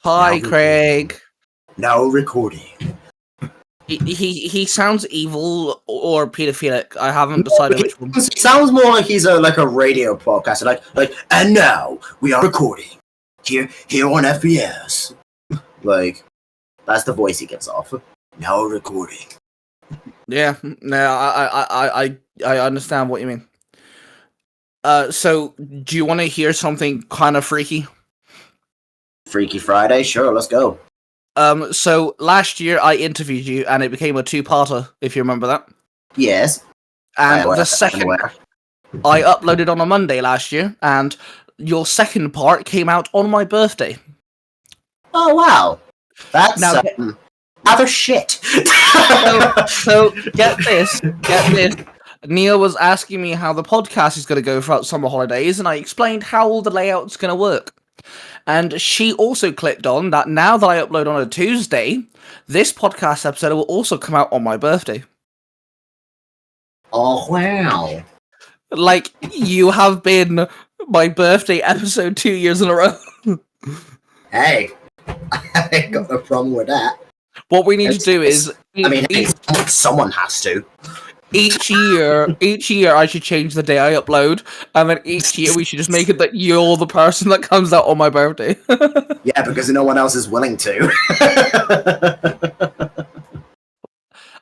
Hi, Now Craig. Now recording. He sounds evil or pedophilic. I haven't decided which one. He sounds more like he's like a radio podcaster. Like, and now we are recording here on FBS. Like, that's the voice he gets off. Now recording. Yeah, no, I understand what you mean. So do you want to hear something kind of freaky? Freaky Friday? Sure, let's go. So last year I interviewed you, and it became a two-parter, if you remember that. Yes. And the second I uploaded on a Monday last year, and your second part came out on my birthday. Oh wow, that's other shit. so get this. Neil was asking me how the podcast is going to go throughout summer holidays, and I explained how all the layout's going to work. And she also clicked on that now that I upload on a Tuesday, this podcast episode will also come out on my birthday. Oh, wow. Like, you have been my birthday episode 2 years in a row. Hey, I ain't got no problem with that. What we need to do is... someone has to. Each year I should change the day I upload, and then each year we should just make it that you're the person that comes out on my birthday. Yeah, because no one else is willing to.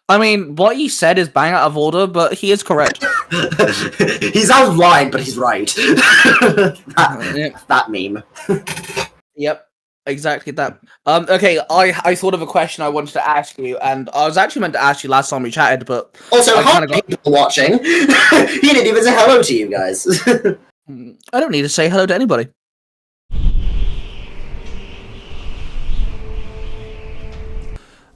I mean, what he said is bang out of order, but he is correct. He's out of line, but he's right. that meme. Yep. Exactly that. Okay, I thought of a question I wanted to ask you, and I was actually meant to ask you last time we chatted, but... Also, hi people watching! He didn't even say hello to you guys. I don't need to say hello to anybody.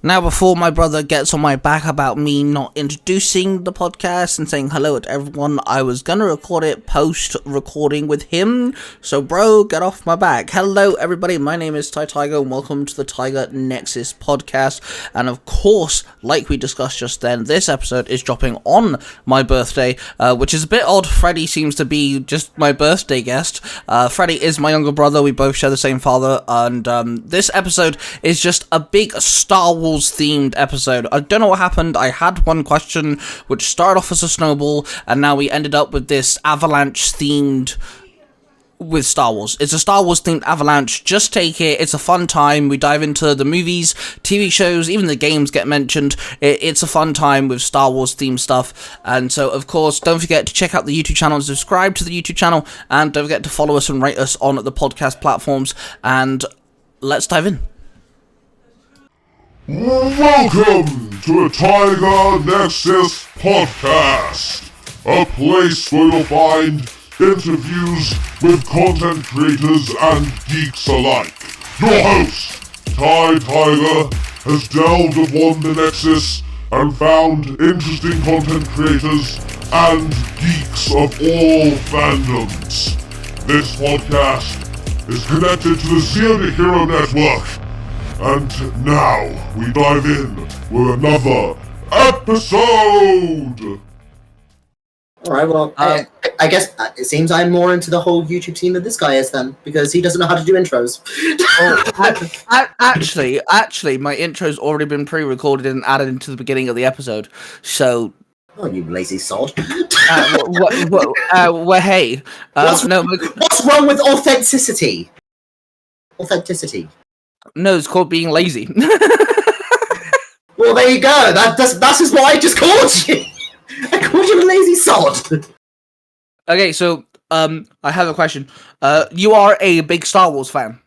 Now, before my brother gets on my back about me not introducing the podcast and saying hello to everyone, I was gonna record it post-recording with him, so bro, get off my back. Hello everybody, my name is Ty Tiger, and welcome to the Tiger Nexus podcast, and of course, like we discussed just then, this episode is dropping on my birthday, which is a bit odd. Freddy seems to be just my birthday guest. Freddy is my younger brother, we both share the same father, and this episode is just a big Star Wars themed episode. I don't know what happened. I had one question which started off as a snowball, and now we ended up with this avalanche themed with Star Wars. It's a Star Wars themed avalanche. Just take it. It's a fun time. We dive into the movies, TV shows, even the games get mentioned. It's a fun time with Star Wars themed stuff. And so, of course, don't forget to check out the YouTube channel and subscribe to the YouTube channel, and don't forget to follow us and rate us on the podcast platforms, and let's dive in. Welcome to the Tiger Nexus Podcast, a place where you'll find interviews with content creators and geeks alike. Your host, Ty Tiger, has delved upon the Nexus and found interesting content creators and geeks of all fandoms. This podcast is connected to the Zero Hero Network. And now, we dive in with another episode! Alright, well, I guess it seems I'm more into the whole YouTube scene than this guy is then, because he doesn't know how to do intros. Actually, my intro's already been pre-recorded and added into the beginning of the episode, so... Oh, you lazy sod. Well, hey. What's wrong with authenticity? Authenticity. No, it's called being lazy. Well, there you go. That's just what I just called you. I called you a lazy sod. Okay, so I have a question. You are a big Star Wars fan.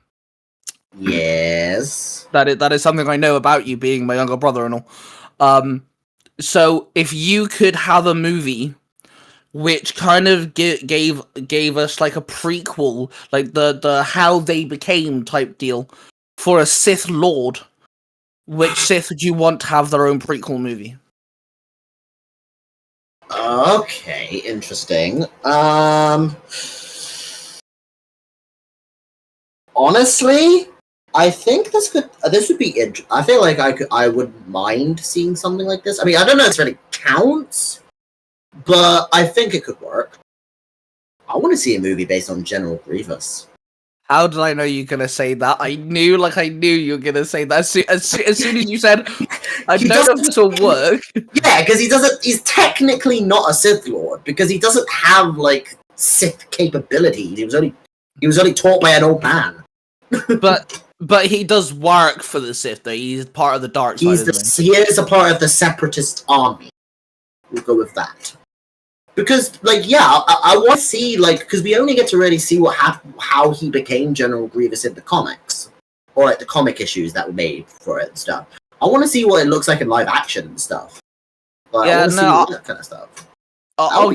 Yes. That is something I know about you, being my younger brother and all. So if you could have a movie which kind of gave us like a prequel, like the how they became type deal. For a Sith Lord, which Sith would you want to have their own prequel movie? Okay, interesting. Honestly, I think this would be I feel like I would mind seeing something like this. I mean, I don't know if it really counts, but I think it could work. I want to see a movie based on General Grievous. How did I know you were gonna say that? I knew you were gonna say that. As soon as you said, I He don't know if doesn't- this will work. Yeah, because he's technically not a Sith Lord, because he doesn't have, like, Sith capability. He was only taught by an old man. But he does work for the Sith, though. He's part of the dark side, isn't He is a part of the Separatist army. We'll go with that. Because, like, yeah, I want to see, like, because we only get to really see how he became General Grievous in the comics, or like the comic issues that were made for it and stuff. I want to see what it looks like in live action and stuff. Like, I want to see all that kind of stuff. I'll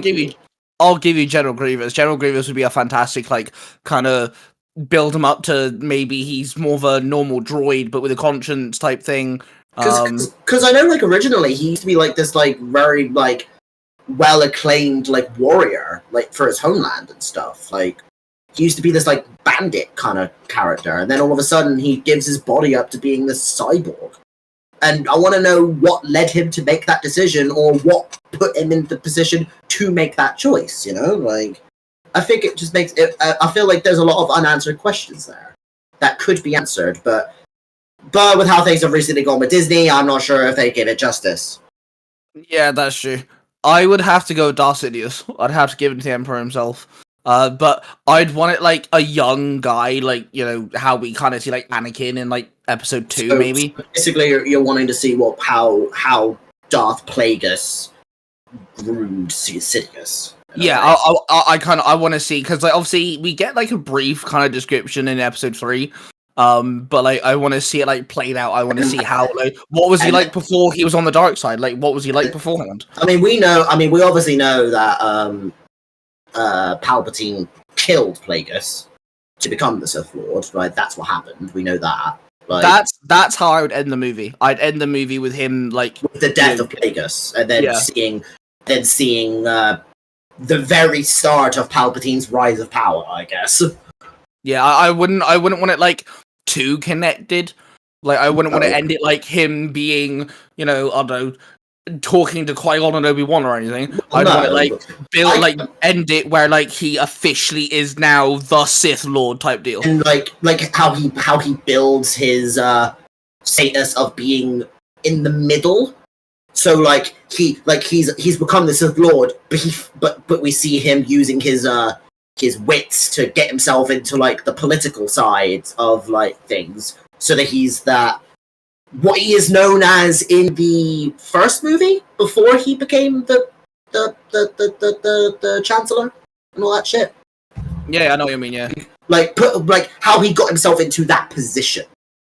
give you General Grievous. General Grievous would be a fantastic, like, kind of build him up to maybe he's more of a normal droid, but with a conscience type thing. Because I know, like, originally he used to be like this, like, very like well acclaimed, like, warrior, like, for his homeland and stuff. Like, he used to be this, like, bandit kind of character, and then all of a sudden he gives his body up to being this cyborg. And I want to know what led him to make that decision, or what put him in the position to make that choice, you know? Like, I think it just makes it. I feel like there's a lot of unanswered questions there that could be answered, but with how things have recently gone with Disney, I'm not sure if they give it justice. Yeah, that's true. I would have to go with Darth Sidious. I'd have to give it to the Emperor himself. But I'd want it like a young guy, like, you know, how we kind of see like Anakin in like episode 2, So, maybe. Basically, you're wanting to see how Darth Plagueis groomed Sidious. Yeah, I want to see, because like obviously we get like a brief kind of description in episode 3. But like I want to see it like played out. I want to see how, like, what was he like before he was on the dark side? Like, what was he like beforehand? I mean, we obviously know that Palpatine killed Plagueis to become the Sith Lord, right? That's what happened. We know that. Like, that's how I would end the movie. I'd end the movie with him like with the death of Plagueis, and then seeing the very start of Palpatine's rise of power, I guess. Yeah, I wouldn't want it like too connected. Like, I wouldn't want to end it like him being, you know, I don't know, talking to Qui-Gon and Obi-Wan or anything. I'd want it like end it where like he officially is now the Sith Lord type deal. And like how he builds his status of being in the middle. So like he's become the Sith Lord, but we see him using his wits to get himself into like the political side of like things, so that he's that what he is known as in the first movie before he became the Chancellor and all that shit. Yeah, I know what you mean. Yeah, like how he got himself into that position.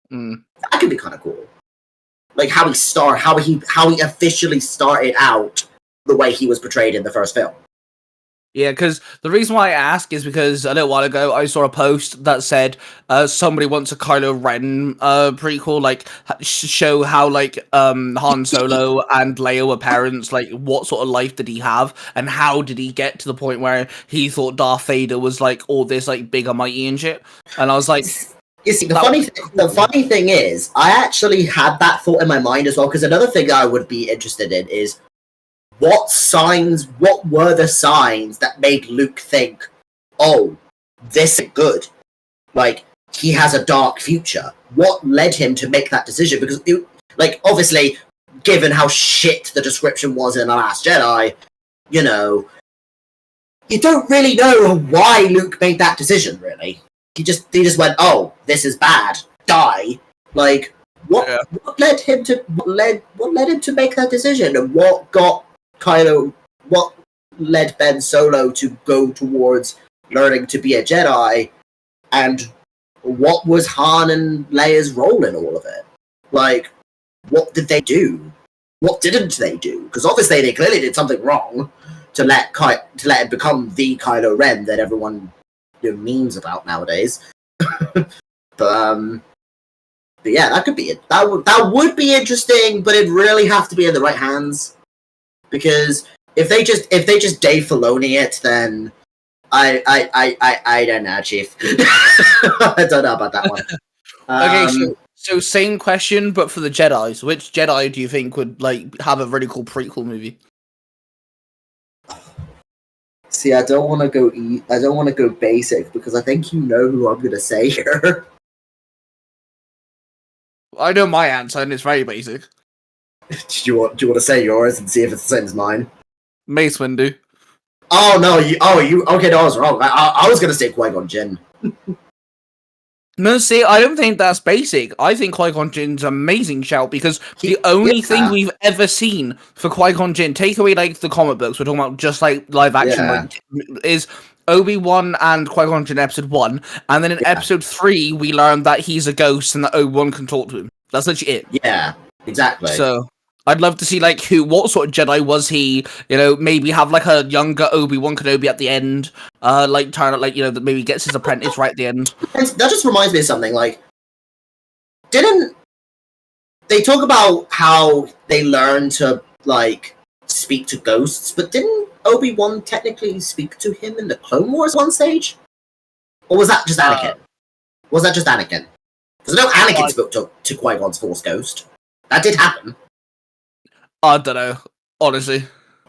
That could be kind of cool. Like how he officially started out the way he was portrayed in the first film. Yeah, because the reason why I ask is because a little while ago I saw a post that said somebody wants a Kylo Ren prequel, like show how like Han Solo and Leia were parents, like what sort of life did he have, and how did he get to the point where he thought Darth Vader was like all this like big and mighty and shit. And I was like, you see, the funny thing is, I actually had that thought in my mind as well, because another thing I would be interested in is what were the signs that made Luke think, oh, this is good? Like, he has a dark future. What led him to make that decision? Because, obviously, given how shit the description was in The Last Jedi, you know, you don't really know why Luke made that decision, really. He just went, oh, this is bad, die. Like, what led him to make that decision, and what led Ben Solo to go towards learning to be a Jedi, and what was Han and Leia's role in all of it? Like, what did they do? What didn't they do? Because obviously they clearly did something wrong to let him become the Kylo Ren that everyone memes about nowadays. But yeah, that could be it. That would be interesting, but it'd really have to be in the right hands. Because if they just Dave Filoni it, then I don't know, Chief. I don't know about that one. Okay, so same question, but for the Jedi's. Which Jedi do you think would like have a really cool prequel movie? See, I don't want to go. I don't want to go basic because I think you know who I'm gonna say here. I know my answer, and it's very basic. Do you want to say yours and see if it's the same as mine? Mace Windu. Oh no! You. Okay, no, I was wrong. I was gonna say Qui-Gon Jinn. No, see, I don't think that's basic. I think Qui-Gon Jinn's an amazing shout because the only thing we've ever seen for Qui-Gon Jinn, take away like the comic books, we're talking about just like live action, like, is Obi-Wan and Qui-Gon Jinn episode 1, and then in episode 3 we learned that he's a ghost and that Obi-Wan can talk to him. That's literally it. Yeah, exactly. So I'd love to see like what sort of Jedi was he? You know, maybe have like a younger Obi-Wan Kenobi at the end. Like turn like that maybe gets his apprentice right at the end. That just reminds me of something. Like, didn't they talk about how they learned to like speak to ghosts? But didn't Obi-Wan technically speak to him in the Clone Wars one stage? Or was that just Anakin? Was that just Anakin? Because I know Anakin spoke to Qui-Gon's Force Ghost. That did happen. I don't know, honestly.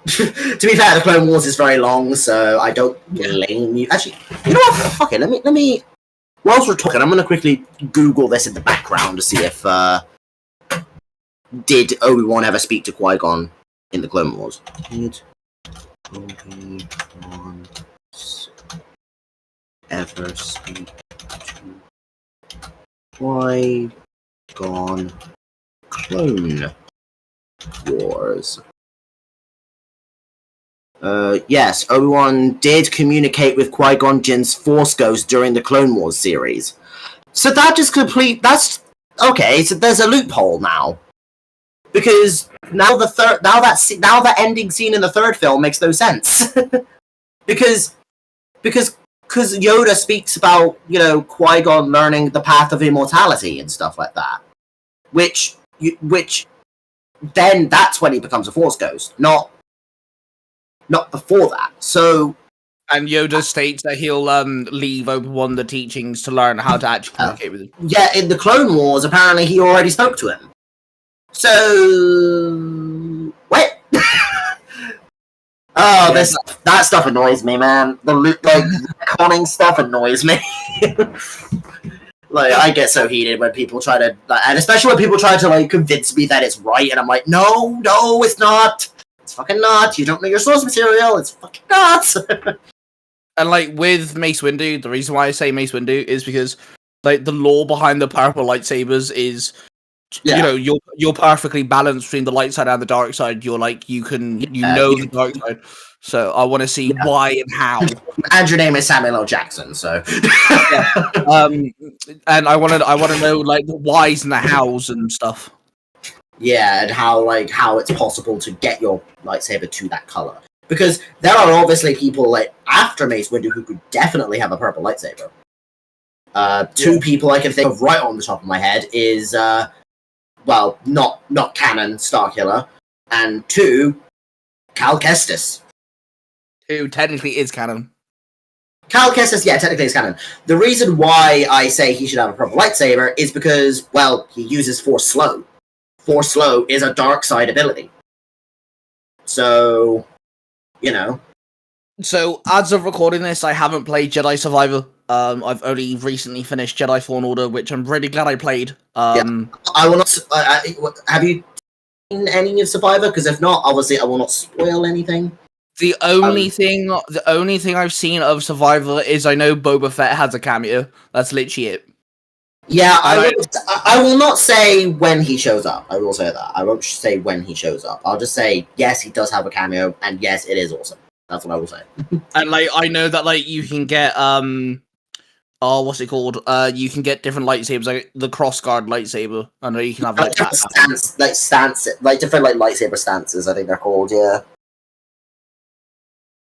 To be fair, the Clone Wars is very long, so I don't blame you. Actually, you know what? Fuck it. Let me. Whilst we're talking, I'm gonna quickly Google this in the background to see if did Obi-Wan ever speak to Qui-Gon in the Clone Wars? Did Obi-Wan ever speak to Qui-Gon Clone Wars? Yes, Obi-Wan did communicate with Qui-Gon Jinn's Force Ghost during the Clone Wars series. So that just that's okay. So there's a loophole now, because now the ending scene in the third film makes no sense, because Yoda speaks about Qui-Gon learning the path of immortality and stuff like that, which then that's when he becomes a Force Ghost, not before that. So, and Yoda states that he'll leave Obi-Wan the teachings to learn how to actually communicate with him. Yeah, in the Clone Wars, apparently he already spoke to him. So, what? That stuff annoys me, man. The conning stuff annoys me. Like, I get so heated when people try to, and especially when people try to convince me that it's right, and I'm like, no, it's not. It's fucking not. You don't know your source material. It's fucking not. And with Mace Windu, the reason why I say Mace Windu is because the lore behind the purple lightsabers is, you're perfectly balanced between the light side and the dark side. You're the dark side. So I want to see why and how. And your name is Samuel L. Jackson, so. And I want to know the whys and the hows and stuff. Yeah, and how it's possible to get your lightsaber to that color. Because there are obviously people after Mace Windu who could definitely have a purple lightsaber. Two people I can think of right on the top of my head is not canon Starkiller, and 2, Cal Kestis. Who technically is canon. Cal Kestis, yeah, technically is canon. The reason why I say he should have a purple lightsaber is because, he uses Force Slow. Force Slow is a dark side ability. So, So, as of recording this, I haven't played Jedi Survivor. I've only recently finished Jedi Fallen Order, which I'm really glad I played. I will not. Have you seen any of Survivor? Because if not, obviously, I will not spoil anything. The only thing I've seen of Survivor is I know Boba Fett has a cameo. That's literally it. Yeah, I will not say when he shows up. I will say that. I won't say when he shows up. I'll just say, yes, he does have a cameo, and yes, it is awesome. That's what I will say. And, I know that, you can get, what's it called? You can get different lightsabers, like the crossguard lightsaber. I know you can have, different lightsaber stances, I think they're called, yeah.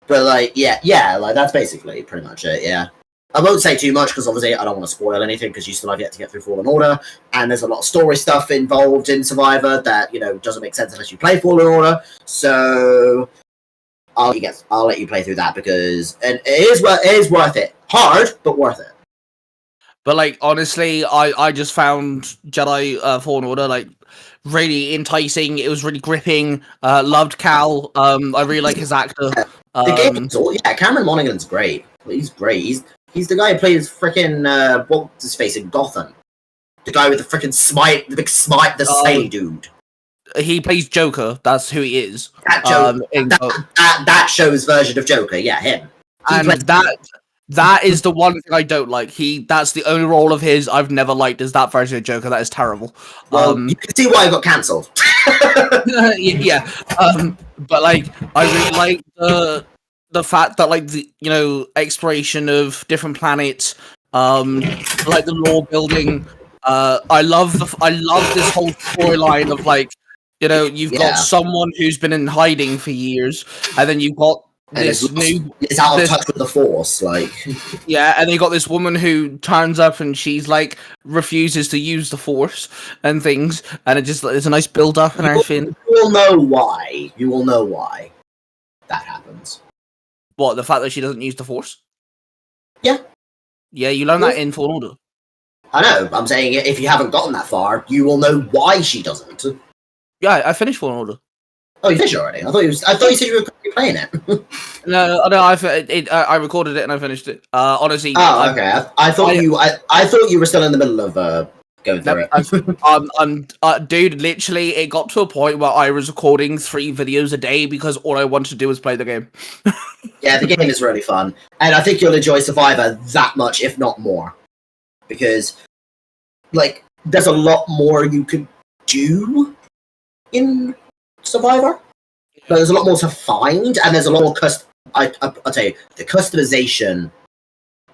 But, that's basically pretty much it, yeah. I won't say too much because obviously I don't want to spoil anything because you still have yet to get through Fallen Order, and there's a lot of story stuff involved in Survivor that doesn't make sense unless you play Fallen Order. So I'll let you play through that because it is worth it. Hard, but worth it. But honestly, I just found Jedi Fallen Order really enticing. It was really gripping. Loved Cal. I really like his actor. The game is all, yeah, Cameron Monaghan's great. He's great. He's the guy who plays freaking what's his face in Gotham. The guy with the freaking smite, the big smite, the Say dude. He plays Joker. That's who he is. That Joker. That show's version of Joker. Yeah, him. And that is the one thing I don't like. That's the only role of his I've never liked is that version of Joker. That is terrible. Well, you can see why I got cancelled. Yeah. But like, I really like the fact that like the exploration of different planets, like the lore building. I love this whole storyline of like, you've got someone who's been in hiding for years, and then you've got it's out of touch with the Force, like. Yeah, and you got this woman who turns up and she's like refuses to use the Force and things, and it's a nice build up and everything. You will know why. You will know why that happens. What, the fact that she doesn't use the Force? Yeah. Yeah, you learn that in Fallen Order. I know. I'm saying if you haven't gotten that far, you will know why she doesn't. Yeah, I finished Fallen Order. Oh, you finished already? I thought you said you were playing it. No, I recorded it and I finished it. Honestly. Oh, okay. I thought you were still in the middle of going through it. Dude, literally, it got to a point where I was recording 3 videos a day because all I wanted to do was play the game. Yeah, the game is really fun, and I think you'll enjoy Survivor that much, if not more, because like there's a lot more you could do in Survivor. But there's a lot more to find, and there's a lot more I'll tell you, the customization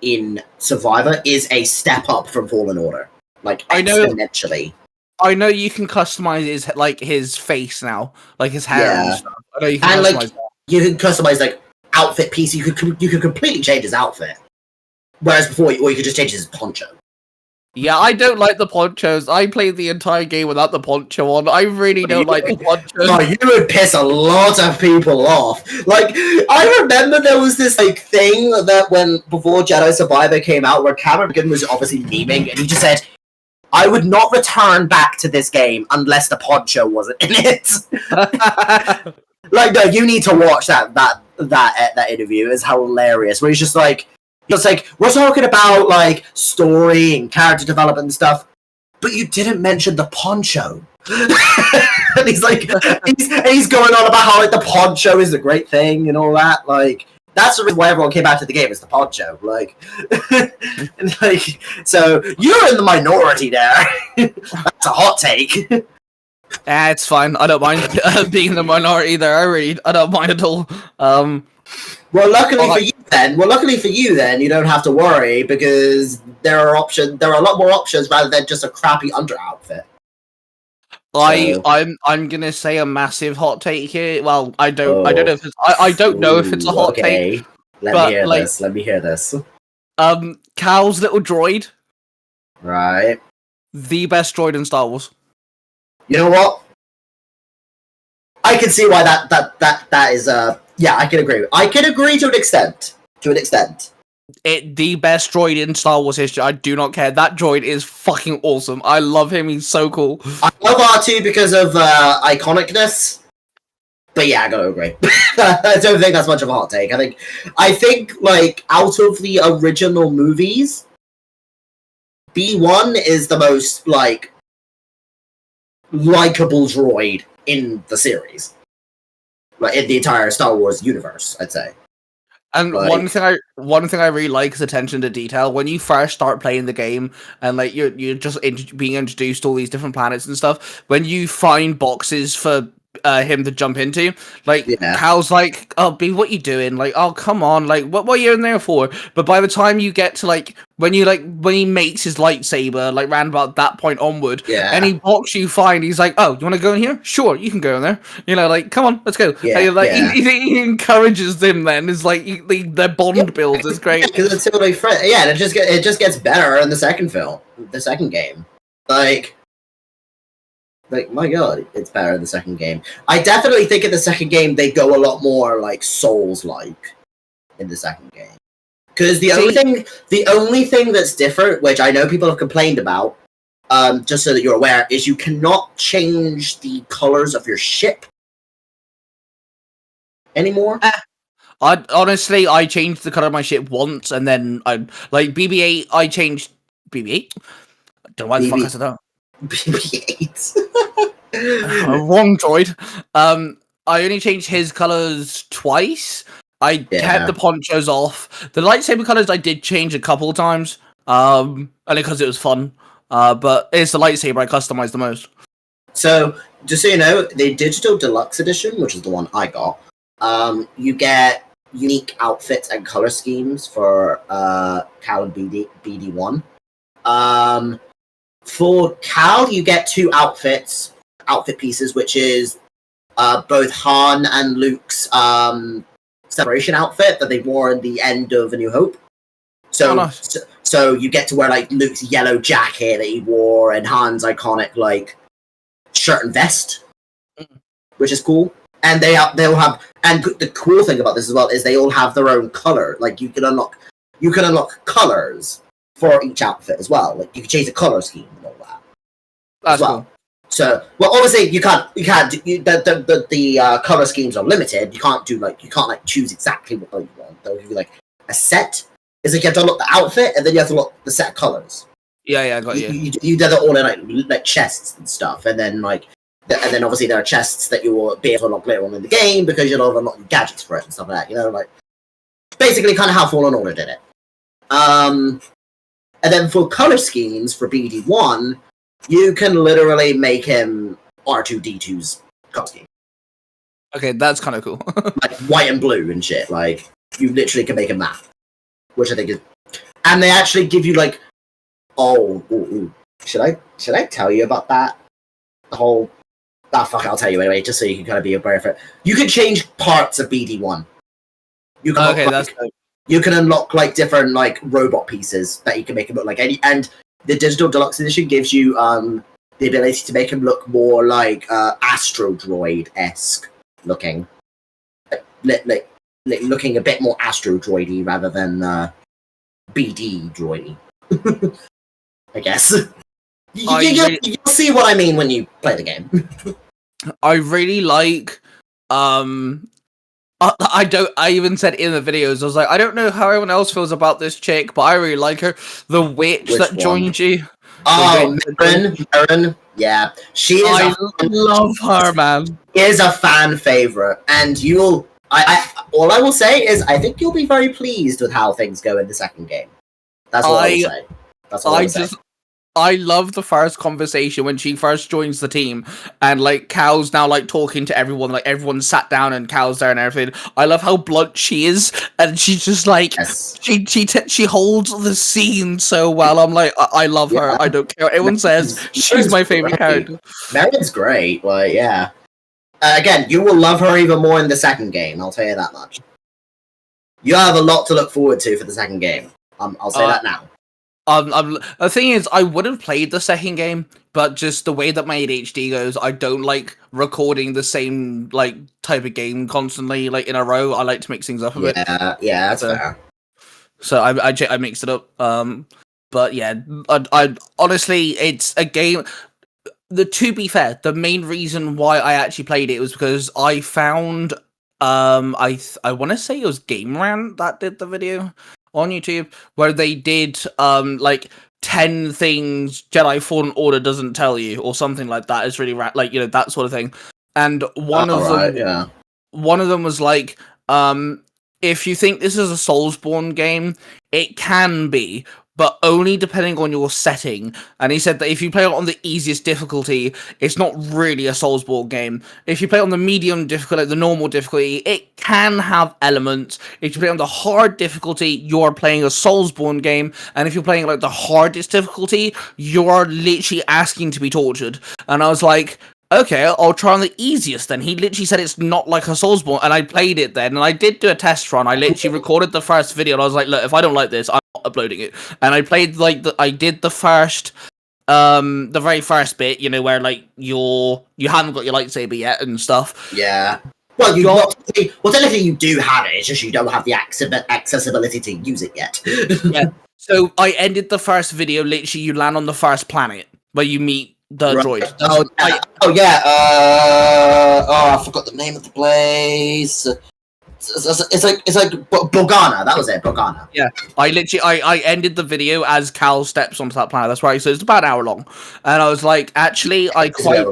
in Survivor is a step up from Fallen Order, like exponentially. I know you can customize his face now, like his hair and stuff. I know you can customize that. You can customize like outfit piece. You could completely change his outfit, whereas before, or you could just change his poncho. Yeah, I don't like the ponchos. I played the entire game without the poncho on. I really don't like the ponchos. Oh, you would piss a lot of people off. Like, I remember there was this like thing that before Jedi Survivor came out, where Cameron was obviously memeing, and he just said, "I would not return back to this game unless the poncho wasn't in it." Like, no, you need to watch that interview. It's hilarious. Where he's just like. It's like, we're talking about, like, story and character development and stuff, but you didn't mention the poncho. And he's like, he's going on about how, like, the poncho is a great thing and all that. Like, that's the reason why everyone came back to the game, is the poncho. Like, and, like, so you're in the minority there. That's a hot take. It's fine. I don't mind being in the minority there. I don't mind at all. Well, luckily for you then, you don't have to worry, because there are a lot more options rather than just a crappy under outfit. I'm gonna say a massive hot take here. Well, I don't know if it's a hot take. Let me hear this. Cal's little droid. Right. The best droid in Star Wars. You know what? I can see why that is yeah, I can agree. I can agree to an extent. The best droid in Star Wars history. I do not care. That droid is fucking awesome. I love him. He's so cool. I love R2 because of iconicness. But yeah, I gotta agree. I don't think that's much of a hot take. I think like out of the original movies, B1 is the most like likable droid in the series. Like in the entire Star Wars universe, I'd say. And like, one thing I really like is attention to detail. When you first start playing the game, and like you're just being introduced to all these different planets and stuff, when you find boxes for him to jump into, like Cal's like, "Oh, B, what you doing?" Like, "Oh, come on, like what are you in there for?" But by the time you get to like when he makes his lightsaber, like round about that point onward, any box you find, he's like, "Oh, you want to go in here? Sure, you can go in there." Like, "Come on, let's go." He encourages them. Then it's like their bond builds is great. Because it's totally and it just gets better in the second film, the second game. Like, my god, it's better in the second game. I definitely think in the second game they go a lot more like Souls-like in the second game. Because the only thing that's different, which I know people have complained about, just so that you're aware, is you cannot change the colors of your ship anymore. I changed the color of my ship once, and then I like BB-8. I changed BB-8. Don't know why the fuck I said that. BB-8. Wrong droid. I only changed his colors twice. I kept the ponchos off. The lightsaber colors I did change a couple of times. Only because it was fun. But it's the lightsaber I customized the most. So, just so you know, the digital deluxe edition, which is the one I got, you get unique outfits and color schemes for Cal and BD1. For Cal, you get 2 outfit pieces, which is both Han and Luke's separation outfit that they wore in the end of A New Hope. So, nice. so you get to wear like Luke's yellow jacket that he wore and Han's iconic like shirt and vest, which is cool. And they'll have, and the cool thing about this as well is they all have their own color. Like you can unlock colors for each outfit as well. Like you can change the color scheme and all that. That's cool. So, well, obviously the color schemes are limited. You can't choose exactly what color you want. They'll give you like a set. It's like you have to unlock the outfit and then you have to unlock the set of colors. Yeah, I got you. You do that all in like chests and stuff, and then obviously there are chests that you will be able to unlock later on in the game because you'll unlock gadgets for it and stuff like that. You know, like basically kind of how Fallen Order did it. And then for color schemes for BD1. You can literally make him R2-D2's color scheme. Okay, that's kind of cool. Like white and blue and shit. Like, you literally can make him that. Which I think is... And they actually give you, like... Should I tell you about that? The whole... fuck, I'll tell you anyway, just so you can kind of be aware of it. You can change parts of BD1. You can you can unlock, like, different, like, robot pieces that you can make him look like any... And the digital deluxe edition gives you the ability to make him look more like Astro Droid-esque looking, like looking a bit more Astro Droidy rather than BD Droidy. I guess you'll see what I mean when you play the game. I really like I even said in the videos, I was like, I don't know how everyone else feels about this chick, but I really like her. The witch that joined you. Oh, Marin. Yeah. She is I love her, man. Is a fan favorite. And all I will say is I think you'll be very pleased with how things go in the second game. That's all I will say. That's all I will say. I love the first conversation when she first joins the team and like Cal's now like talking to everyone, like everyone sat down and Cal's there and everything. I love how blunt she is and she's just like she holds the scene so well. I'm like I love her. I don't care what everyone says. She's my favorite character. Marin's great. Like yeah. Again, you will love her even more in the second game. I'll tell you that much. You have a lot to look forward to for the second game. I'll say that now. The thing is, I would have played the second game, but just the way that my ADHD goes, I don't like recording the same like type of game constantly, like in a row. I like to mix things up a bit. Yeah, that's fair. So I mixed it up. But yeah, I honestly, it's a game. To be fair, the main reason why I actually played it was because I found I want to say it was Game Rant that did the video on YouTube where they did like 10 things Jedi Fallen Order doesn't tell you or something like that. It's really like, you know, that sort of thing. And one of them was like if you think this is a Soulsborne game, it can be, but only depending on your setting. And he said that if you play it on the easiest difficulty, it's not really a Soulsborne game. If you play it on the medium difficulty, the normal difficulty, it can have elements. If you play on the hard difficulty, you're playing a Soulsborne game. And if you're playing like the hardest difficulty, you're literally asking to be tortured. And I was like, okay, I'll try on the easiest then. He literally said it's not like a Soulsborne, and I played it then, and I did do a test run. I literally recorded the first video, and I was like, look, if I don't like this, I'm not uploading it. And I played, like, I did the very first bit, you know, where, like, you haven't got your lightsaber yet and stuff. Yeah. Well, technically you do have it, it's just you don't have the accessibility to use it yet. Yeah. So I ended the first video, literally, you land on the first planet, where you meet the droid. I forgot the name of the place. It's like Bogana. That was it, Bogana. Yeah, I ended the video as Cal steps onto that planet. That's right. So it's about an hour long, and I was like, actually, I quite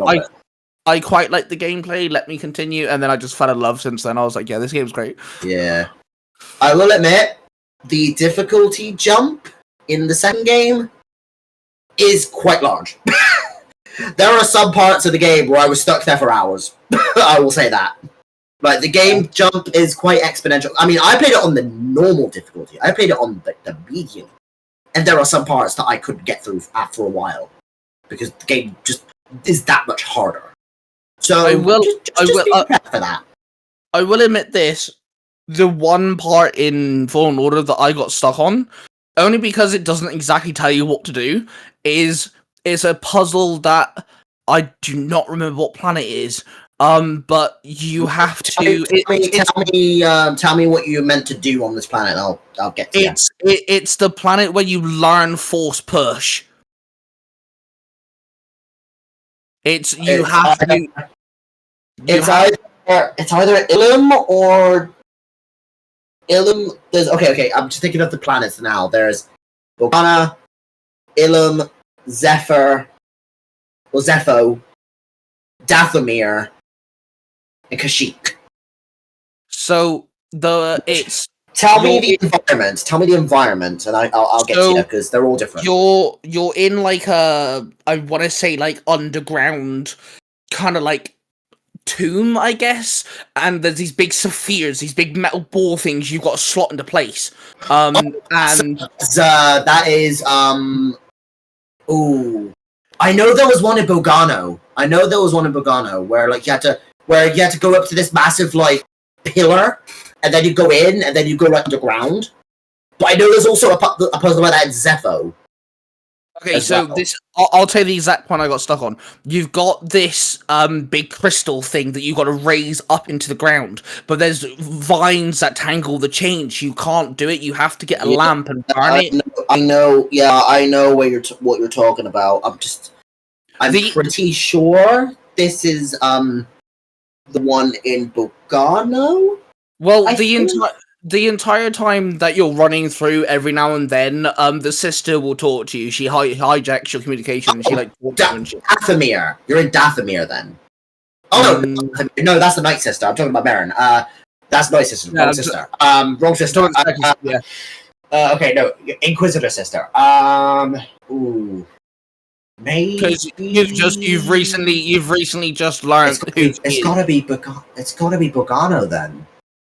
like the gameplay. Let me continue, and then I just fell in love since then. I was like, yeah, this game's great. Yeah, I will admit the difficulty jump in the second game is quite large. There are some parts of the game where I was stuck there for hours. I will say that. Like, the game jump is quite exponential. I mean, I played it on the normal difficulty. I played it on the medium. And there are some parts that I couldn't get through after a while. Because the game just is that much harder. So, I will be prepared for that. I will admit this. The one part in Fallen Order that I got stuck on, only because it doesn't exactly tell you what to do, is a puzzle that I do not remember what planet it is. But you have to tell me what you meant to do on this planet. I'll get to it. It's the planet where you learn force push. It's either Ilum or Ilum. Okay. I'm just thinking of the planets now. There's Bogana, Ilum, Zepho, Dathomir, and Kashyyyk. So Tell me the environment, and I'll get to you because they're all different. You're in like I want to say like underground, kind of like tomb, I guess. And there's these big spheres, these big metal ball things you've got to slot into place. And that is ooh. I know there was one in Bogano. Where like you had to go up to this massive like pillar, and then you go in, and then you go right underground. But I know there's also a puzzle like that in Zepho. Okay, so I'll tell you the exact point I got stuck on. You've got this big crystal thing that you've got to raise up into the ground, but there's vines that tangle the chains. You can't do it. You have to get a lamp and burn it. I know what you're talking about. I'm pretty sure this is the one in Bogano. Well, the entire time that you're running through, every now and then, the sister will talk to you. She hijacks your communication. And she talks to you. Dathomir. You're in Dathomir then. Oh no, that's the Night Sister. I'm talking about Baron. That's Night Sister. Wrong sister. Wrong sister. Yeah. Okay, no, Inquisitor sister. Ooh. Maybe because you've recently just learned it's gotta be Bogano then.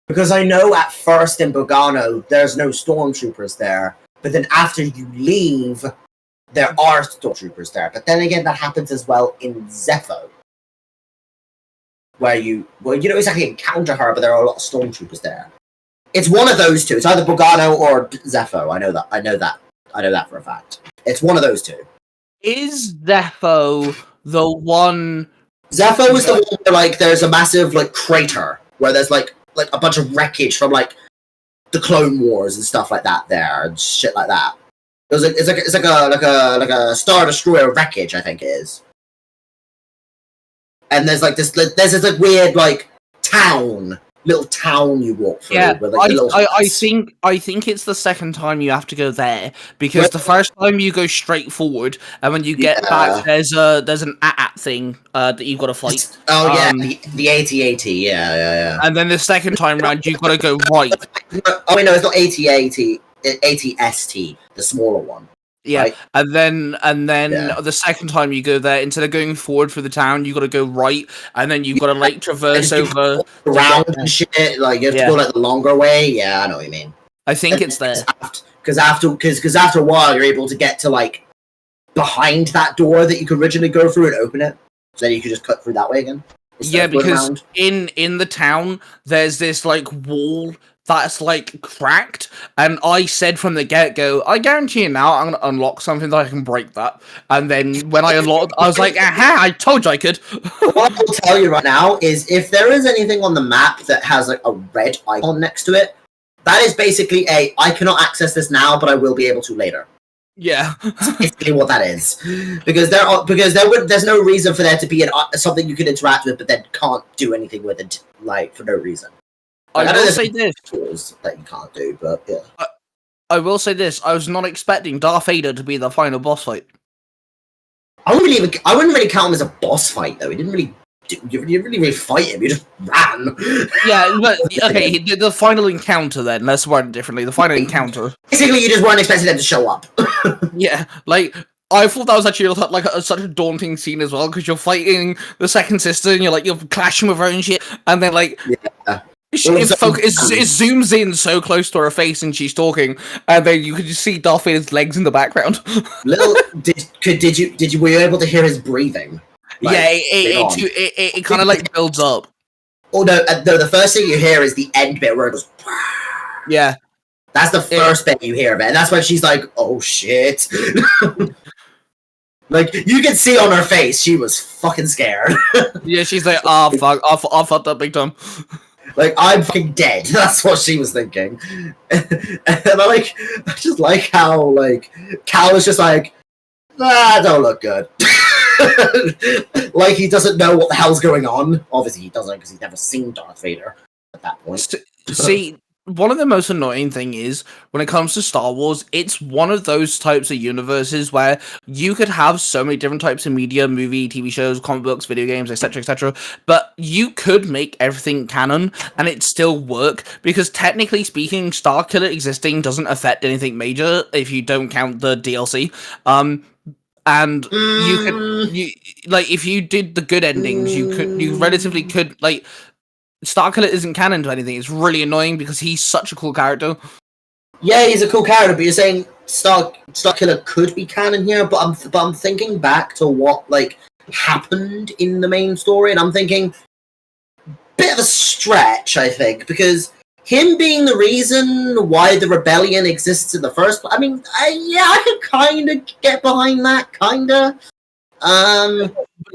Because I know at first in Bogano there's no stormtroopers there, but then after you leave, there are stormtroopers there. But then again, that happens as well in Zepho, where you don't exactly encounter her, but there are a lot of stormtroopers there. It's one of those two. It's either Bogano or Zepho. I know that for a fact. It's one of those two. Is Zepho the one? Zepho is the one where like there's a massive like crater where there's like a bunch of wreckage from like the Clone Wars and stuff like that there and shit like that. It's like a Star Destroyer wreckage, I think it is. And there's this like weird like little town you walk through. Yeah, with, like, I think it's the second time you have to go there because the first time you go straight forward, and when you get back, there's an AT-AT thing that you've got to fight. Oh yeah, the AT-AT, yeah. And then the second time round, you've got to go right. Oh wait, no, it's not AT-AT, AT-ST, the smaller one. Yeah, right? and then the second time you go there, instead of going forward for the town, you got to go right, and then you've got to like traverse over around and shit. Like you have to go like the longer way. Yeah, I know what you mean. I think it's there because after a while, you're able to get to like behind that door that you could originally go through and open it, so then you could just cut through that way again. Yeah, because in the town, there's this like wall that's like cracked, and I said from the get-go, I guarantee you now I'm gonna unlock something that I can break that. And then when I unlocked, I was like, aha, I told you I could. What I'll tell you right now is if there is anything on the map that has like a red icon next to it, that is basically I cannot access this now, but I will be able to later. Yeah. That's basically what that is. Because there's no reason for there to be something you can interact with but then can't do anything with it, like, for no reason. Like, I know will there's say this. rules that you can't do, but yeah. I will say this. I was not expecting Darth Vader to be the final boss fight. I wouldn't really count him as a boss fight though. He didn't really. You didn't really fight him. You just ran. Yeah, but okay, the final encounter then. Let's word it differently. The final encounter. Basically, you just weren't expecting them to show up. Yeah, like I thought that was actually like such a daunting scene as well because you're fighting the second sister and you're clashing with her and shit, and then like Yeah. it zooms in so close to her face and she's talking, and then you could just see Darth Vader's legs in the background. Were you able to hear his breathing? Like, yeah, it kind of like builds up. Oh no, the first thing you hear is the end bit where it goes. Yeah. That's the first bit you hear of it, and that's when she's like, "Oh shit!" Like you can see on her face, she was fucking scared. Yeah, she's like, "Oh fuck, I fucked up big time." Like I'm fucking dead. That's what she was thinking. And I just like how like Cal was just like, "Ah, don't look good." Like he doesn't know what the hell's going on. Obviously, he doesn't because he's never seen Darth Vader at that point. See, one of the most annoying thing is when it comes to Star Wars, it's one of those types of universes where you could have so many different types of media, movie, TV shows, comic books, video games, etc., but you could make everything canon and it still work because technically speaking, Starkiller existing doesn't affect anything major if you don't count the DLC. And you could, like, if you did the good endings, you relatively could, like, Starkiller isn't canon to anything. It's really annoying because he's such a cool character. Yeah, he's a cool character, but you're saying Starkiller could be canon here, but I'm thinking back to what like happened in the main story, and I'm thinking bit of a stretch, I think, because him being the reason why the rebellion exists in the first place. I mean, I could kind of get behind that, kind of.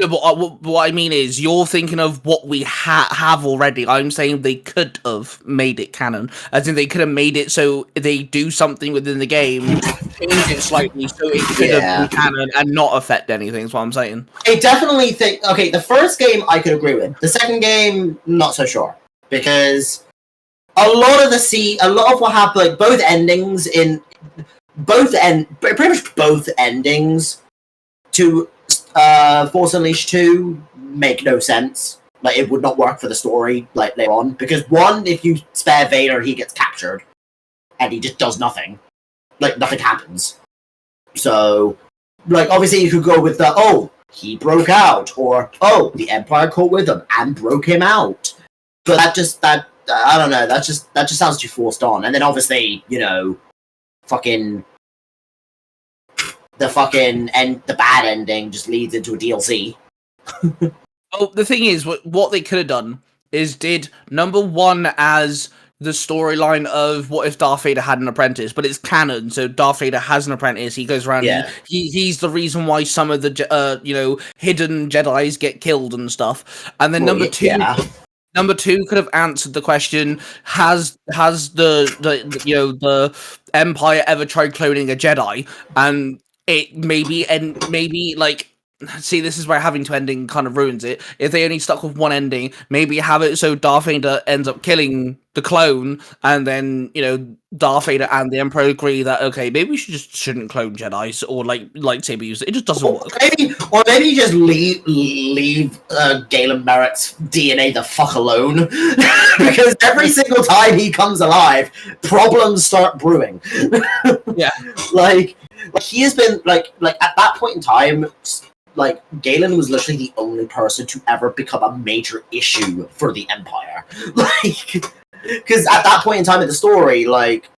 What I mean is, you're thinking of what we have already. I'm saying they could have made it canon, as in they could have made it so they do something within the game, change it slightly so it could have been canon and not affect anything. Is what I'm saying. I definitely think. Okay, the first game I could agree with. The second game, not so sure, because a lot of what happened, like both endings pretty much both endings to Force Unleashed 2 make no sense. Like, it would not work for the story, like, later on. Because, one, if you spare Vader, he gets captured. And he just does nothing. Like, nothing happens. So, like, obviously you could go with he broke out. Or, the Empire caught with him and broke him out. But I don't know, that just sounds too forced on. And then, obviously, the bad ending just leads into a DLC. Oh, the thing is, what they could have done is did number one as the storyline of what if Darth Vader had an apprentice, but it's canon, so Darth Vader has an apprentice. He goes around. Yeah. He's the reason why some of the hidden Jedis get killed and stuff. And then number two. Yeah. Number two could have answered the question: Has the Empire ever tried cloning a Jedi? And it maybe like, see, this is where having two ending kind of ruins it. If they only stuck with one ending, maybe have it so Darth Vader ends up killing the clone, and then Darth Vader and the Emperor agree that okay, maybe we shouldn't clone Jedi's or like lightsaber users. It just doesn't work. Maybe you just leave Galen Merrick's DNA the fuck alone, because every single time he comes alive, problems start brewing. Yeah, like he has been like at that point in time. Like, Galen was literally the only person to ever become a major issue for the Empire. Like, because at that point in time in the story, like,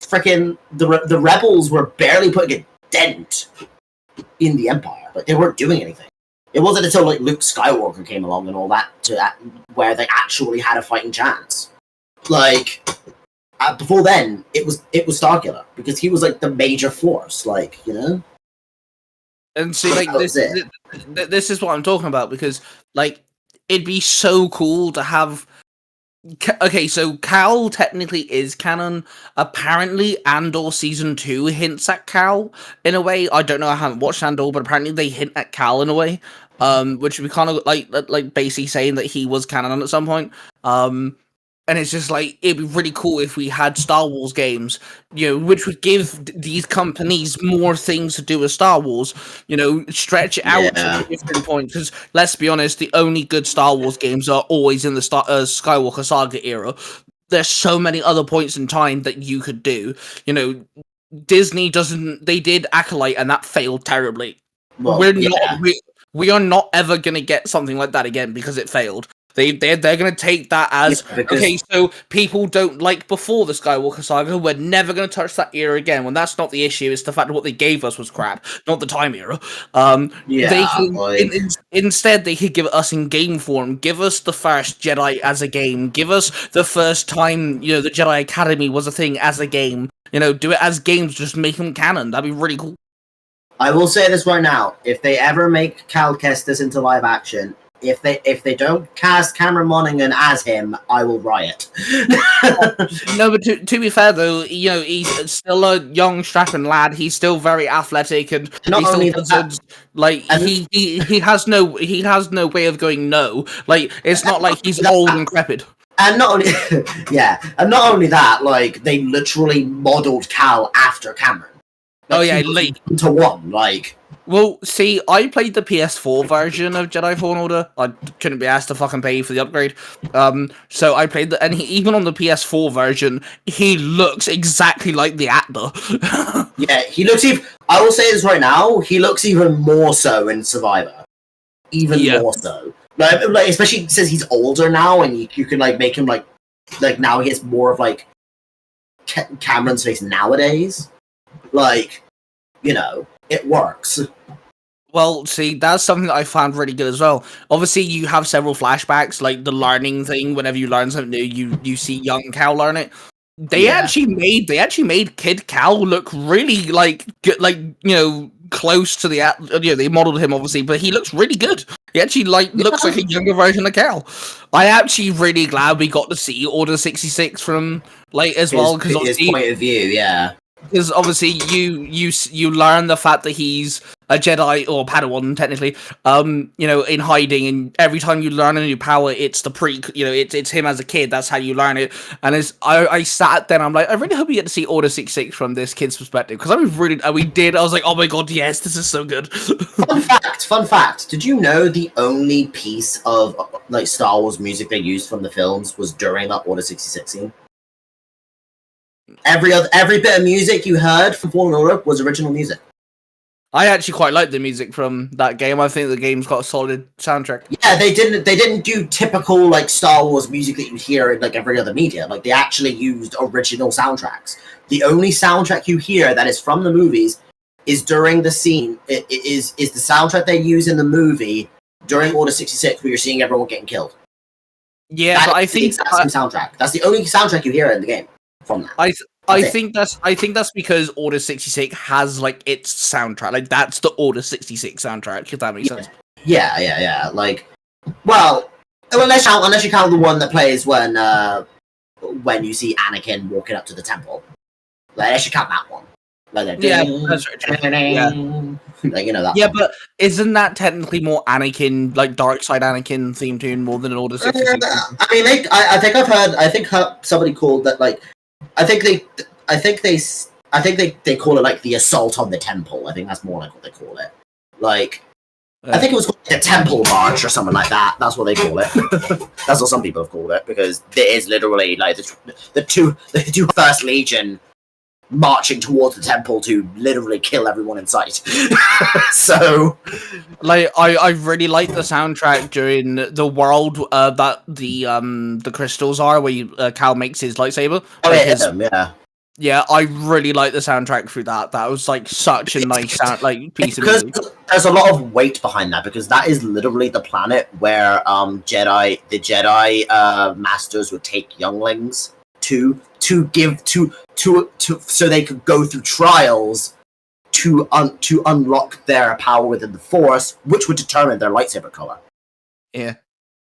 freaking the rebels were barely putting a dent in the Empire. Like, they weren't doing anything. It wasn't until, like, Luke Skywalker came along and all that where they actually had a fighting chance. Like, before then, it was Starkiller, because he was, like, the major force, like, And see, like, this is what I'm talking about, because, like, it'd be so cool to have... Okay, so Cal technically is canon. Apparently, Andor Season 2 hints at Cal in a way. I don't know, I haven't watched Andor, but apparently they hint at Cal in a way. Which would be kind of like basically saying that he was canon at some point. And it's just like, it'd be really cool if we had Star Wars games, which would give these companies more things to do with Star Wars, stretch it out to different points. Because let's be honest, the only good Star Wars games are always in the Skywalker Saga era. There's so many other points in time that you could do. Disney they did Acolyte and that failed terribly. Well, We are not ever going to get something like that again because it failed. They're going to take that as, okay, so people don't like before the Skywalker Saga, we're never going to touch that era again, when that's not the issue, it's the fact that what they gave us was crap, not the time era. Instead, they could give it us in game form, give us the first Jedi as a game, give us the first time, the Jedi Academy was a thing as a game, do it as games, just make them canon, that'd be really cool. I will say this right now, if they ever make Cal Kestis into live action, if they don't cast Cameron Monaghan as him, I will riot. No, but to be fair though, he's still a young strapping lad. He's still very athletic, and not he only still does he has no way of going no. Like, it's not like he's old and decrepit. And not only and not only that, like, they literally modeled Cal after Cameron. Like, to one, like. Well, see, I played the PS4 version of Jedi Fallen Order. I couldn't be asked to fucking pay for the upgrade. So I played even on the PS4 version, he looks exactly like the actor. Yeah, he looks I will say this right now, he looks even more so in Survivor. Even more so. Like, especially since he's older now, and you can, like, make him, like now he has more of, like, Cameron's face nowadays. Like, it works. Well, see, that's something that I found really good as well. Obviously, you have several flashbacks, like the learning thing. Whenever you learn something new, you see young Cal learn it. They actually made Kid Cal look really close to the. They modeled him obviously, but he looks really good. He actually looks like a younger version of Cal. I actually really glad we got to see Order 66 from as well, because his point of view, yeah. Because obviously you learn the fact that he's a Jedi, or Padawan technically, in hiding, and every time you learn a new power, it's it's him as a kid. That's how you learn it. And I sat there and I'm like, I really hope we get to see Order 66 from this kid's perspective, because we did. I was like, oh my god, yes, this is so good. Fun fact. Did you know the only piece of like Star Wars music they used from the films was during that Order 66 scene? Every bit of music you heard from Fallen Order was original music. I actually quite like the music from that game. I think the game's got a solid soundtrack. Yeah, they didn't do typical like Star Wars music that you hear in like every other media. Like, they actually used original soundtracks. The only soundtrack you hear that is from the movies is during the scene. It is the soundtrack they use in the movie during Order 66, where you're seeing everyone getting killed. Yeah, but I think that's the soundtrack. That's the only soundtrack you hear in the game. From that. I think that's because Order 66 has like its soundtrack. Like, that's the Order 66 soundtrack, if that makes sense. Yeah. Like, well, unless you count the one that plays when you see Anakin walking up to the temple. Like, unless you count that one. Like, that's right. Yeah. Like, that. Yeah, but isn't that technically more Anakin, like dark side Anakin theme tune, more than an Order 66? I mean, I think somebody called that, like, I think they call it like the assault on the temple. I think that's more like what they call it. Like, I think it was called the Temple March or something like that. That's what they call it. That's what some people have called it, because it is literally like the two First Legion marching towards the temple to literally kill everyone in sight. So, like, I really like the soundtrack during the world that the crystals are, where Cal makes his lightsaber. Yeah, I really like the soundtrack through that. That was like such a nice piece of music. There's a lot of weight behind that, because that is literally the planet where the Jedi masters would take younglings to so they could go through trials to unlock their power within the Force, which would determine their lightsaber color. Yeah,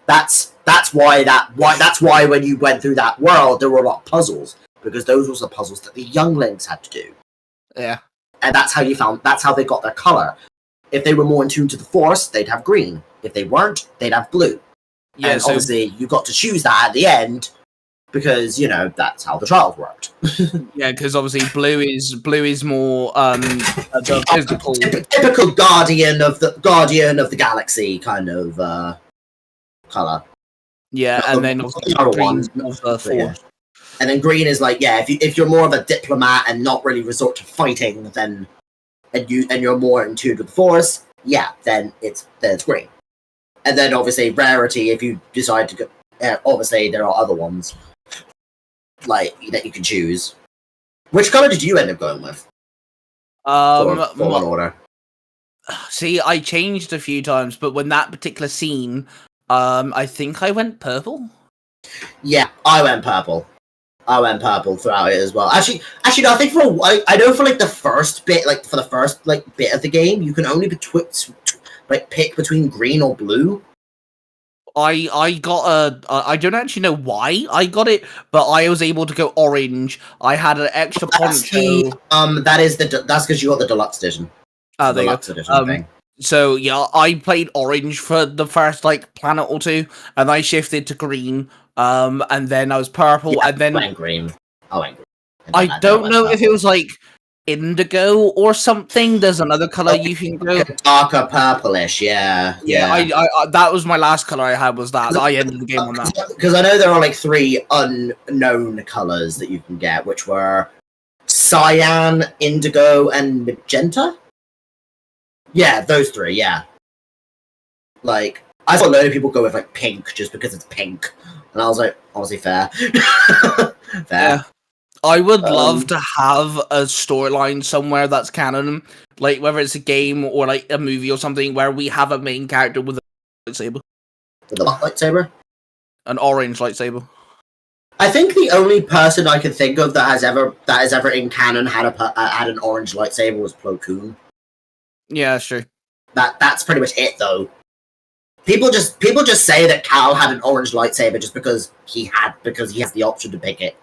that's why when you went through that world, there were a lot of puzzles, because those were the puzzles that the younglings had to do. Yeah, and that's how they got their color. If they were more in tune to the Force, they'd have green. If they weren't, they'd have blue. Yeah, and obviously you got to choose that at the end, because that's how the trials worked. Yeah, because obviously blue is more the physical, typical guardian of the galaxy kind of color. yeah, and then obviously green's more the force. Yeah. And then green is like, if you're more of a diplomat and not really resort to fighting, then and you're more in tune with the force, then it's green. And then obviously rarity, if you decide to go, obviously there are other ones like that you can choose. Which color did you end up going with? For order. See, I changed a few times, but when that particular scene, I think I went purple. Yeah, I went purple. Throughout it as well. Actually, no. I think I know for like the first bit, bit of the game, you can only pick between green or blue. I got I don't actually know why I got it, but I was able to go orange. I had an extra poncho. That's because you got the deluxe edition. Oh, there you Deluxe edition thing. So yeah, I played orange for the first planet or two, and I shifted to green. And then I was purple, and then I went green. I don't know if it was indigo or something. There's another color you can go. Darker purplish, yeah. I that was my last color I had was that. I ended the game on that. Because I know there are 3 unknown colors that you can get, which were cyan, indigo, and magenta. Yeah, those 3, yeah. I saw a load of people go with pink just because it's pink. And I was like, obviously fair. Fair. Yeah. I would love to have a storyline somewhere that's canon, whether it's a game or a movie or something, where we have a main character with a lightsaber. With a lightsaber? An orange lightsaber. I think the only person I can think of that has ever in canon had an orange lightsaber was Plo Koon. Yeah, sure. That's pretty much it, though. People just say that Cal had an orange lightsaber just because he has the option to pick it.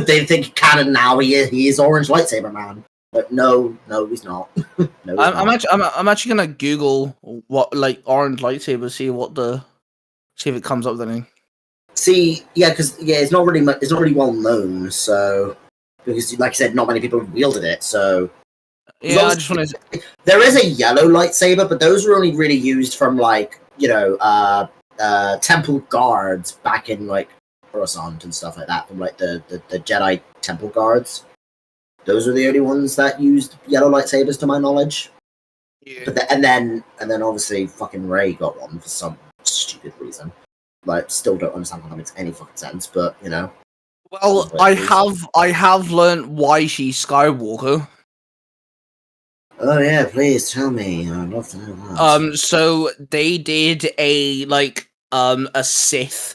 They think canon now he is orange lightsaber man, but no, he's not. No, I'm actually gonna Google what orange lightsaber, see if it comes up with anything. See, because it's not really well known. So because, like I said, not many people wielded it. So yeah, I just want to. There is a yellow lightsaber, but those were only really used from temple guards back in Coruscant and stuff like that, from the Jedi temple guards. Those are the only ones that used yellow lightsabers, to my knowledge. Yeah. But and then obviously fucking Rey got one for some stupid reason. Still don't understand how that makes any fucking sense, but Well, I have learned why she's Skywalker. Oh yeah, please tell me. I'd love to know that. So they did a Sith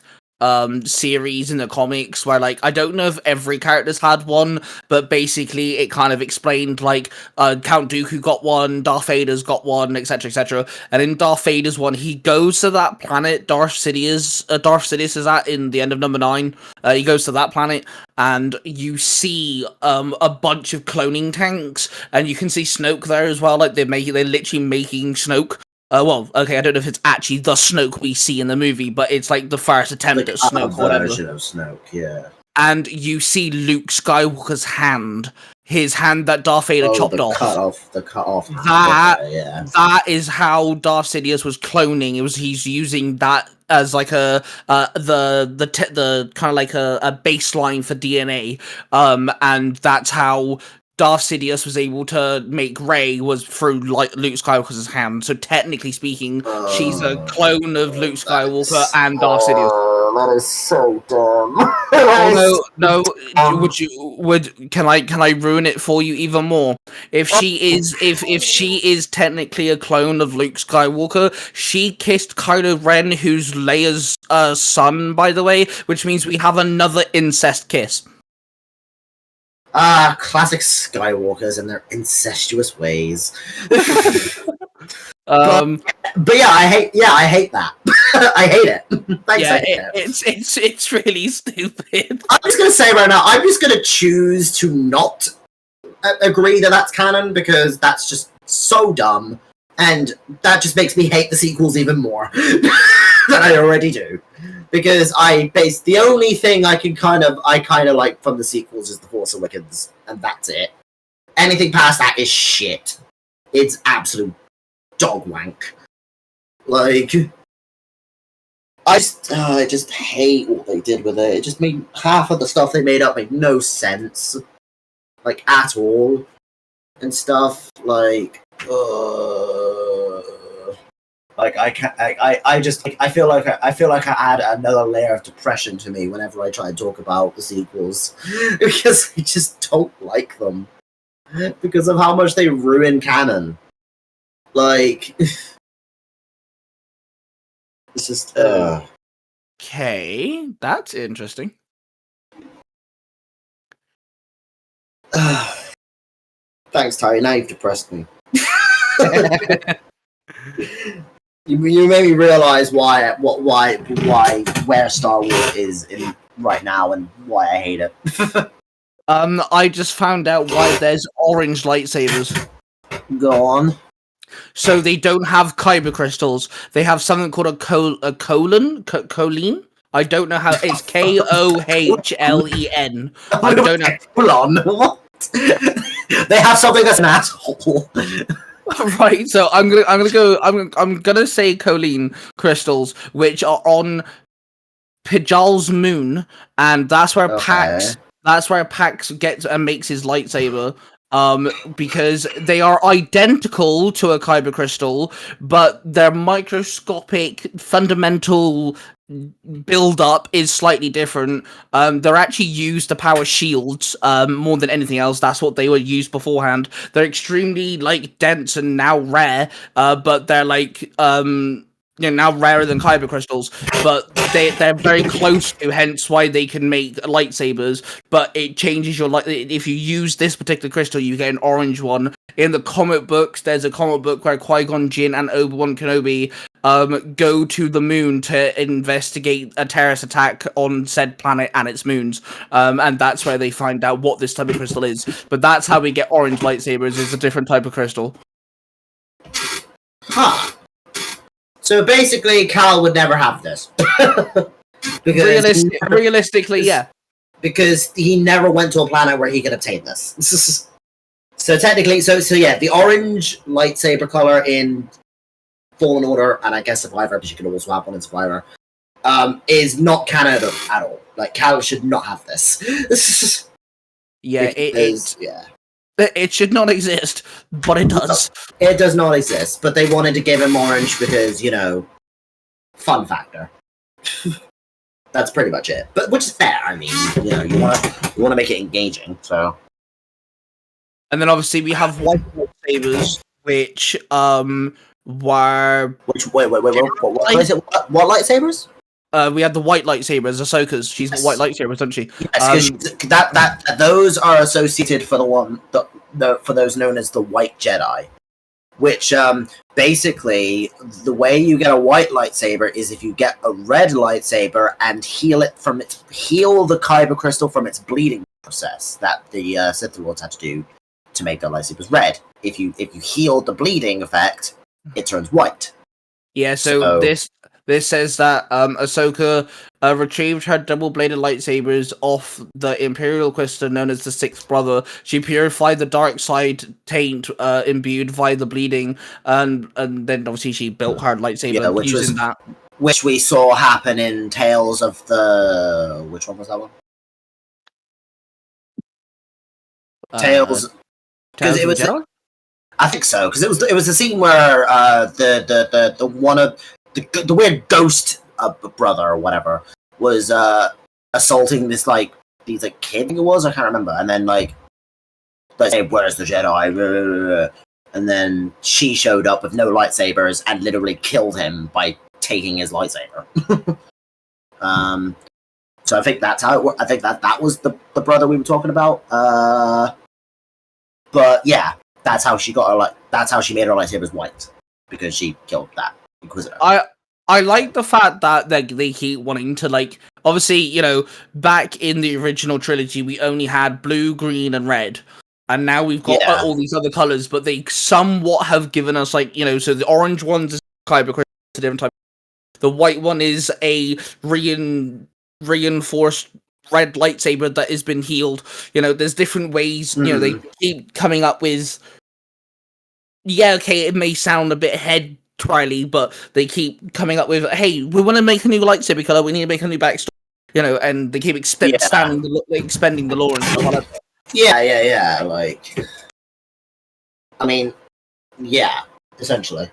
series in the comics where I don't know if every character's had one, but basically it kind of explained Count Dooku got one, Darth Vader's got one, etc. And in Darth Vader's one, he goes to that planet Darth Sidious is at in the end of number 9. He goes to that planet and you see a bunch of cloning tanks, and you can see Snoke there as well. They're literally making Snoke. Well, okay, I don't know if it's actually the Snoke we see in the movie, but it's the first attempt at Snoke. Version of Snoke, yeah. And you see Luke Skywalker's hand, his hand that Darth Vader chopped off. The cut off. That is how Darth Sidious was cloning. He's using that as the kind of a baseline for DNA. And that's how Darth Sidious was able to make Rey was through Luke Skywalker's hand. So technically speaking, she's a clone of Luke Skywalker and Darth Sidious. That is so dumb. No. Can I ruin it for you even more? If she is technically a clone of Luke Skywalker, she kissed Kylo Ren, who's Leia's son, by the way, which means we have another incest kiss. Classic Skywalkers and their incestuous ways. But yeah, I hate that. I hate it. Thanks, yeah, it's really stupid. I'm just gonna say right now, I'm just gonna choose to not agree that that's canon, because that's just so dumb, and that just makes me hate the sequels even more than I already do. because I base the only thing I kind of like from the sequels is the Force Awakens, and that's it. Anything past that is shit. It's absolute dog wank. Like, I just hate what they did with it. It just made half of the stuff they made up made no sense, like at all, and stuff like. Like I feel like I add another layer of depression to me whenever I try and talk about the sequels because I just don't like them because of how much they ruin canon. Like it's just Okay, that's interesting. Thanks, Ty. Now you've depressed me. You made me realize where Star Wars is in right now and why I hate it. I just found out why there's orange lightsabers. Go on. So they don't have kyber crystals. They have something called a choline. I don't know how it's Kohlen. I don't know. Hold on. What? They have something that's an asshole. Right, so I'm gonna say choline crystals, which are on Pijal's moon, and that's where Pax gets and makes his lightsaber. Because they are identical to a kyber crystal, but their microscopic fundamental build up is slightly different. They're actually used to power shields more than anything else. That's what they were used beforehand. They're extremely like dense and now rare, but they're like now rarer than kyber crystals, but they're very close to, hence why they can make lightsabers. But it changes your light. If you use this particular crystal, you get an orange one. In the comic books, there's a comic book where Qui-Gon Jinn and Obi-Wan Kenobi go to the moon to investigate a terrorist attack on said planet and its moons, and that's where they find out what this type of crystal is. But that's how we get orange lightsabers. It's a different type of crystal. Huh. So basically, Cal would never have this. Realistically, yeah. Because he never went to a planet where he could obtain this. So technically, so yeah, the orange lightsaber color in Fallen Order, and I guess Survivor, because you can also have one in Survivor, is not canon at all. Like, Cal should not have this. Yeah, yeah. It should not exist, but it does. It does not exist, but they wanted to give him orange because, fun factor. That's pretty much it. But which is fair. I mean, you want to make it engaging. So, and then obviously we have white lightsabers, which were wait. What is it? What lightsabers? We had the white lightsabers, Ahsoka's. She's got white lightsabers, doesn't she? Yes, because those are associated for for those known as the White Jedi, which basically the way you get a white lightsaber is if you get a red lightsaber and heal the kyber crystal from its bleeding process that the Sith Lords had to do to make their lightsabers red. If you heal the bleeding effect, it turns white. Yeah. So this says that Ahsoka retrieved her double-bladed lightsabers off the Imperial crystal known as the Sixth Brother. She purified the dark side taint imbued via the bleeding, and then obviously she built her lightsaber using that. Which we saw happen in Tales of the... Which one was that one? Tales... Because it was... I think so, because it was the scene where the one of... The weird ghost brother or whatever was assaulting this kid, I think it was, I can't remember, and then they say, "Where's the Jedi?" And then she showed up with no lightsabers and literally killed him by taking his lightsaber. So I think that's how it worked. I think that was the brother we were talking about. But yeah, that's how she got her that's how she made her lightsabers white, because she killed that Inquisitor. I like the fact that they keep wanting to, obviously, back in the original trilogy, we only had blue, green, and red. And now we've got all these other colors, but they somewhat have given us, so the orange ones is kyber crystal, a different type. The white one is a reinforced red lightsaber that has been healed. There's different ways. They keep coming up with. Yeah, okay, it may sound a bit head twirly, but they keep coming up with, hey, we want to make a new lightsaber color. We need to make a new backstory. And they keep expending the lore and stuff like that. Yeah. Like, I mean, yeah, essentially.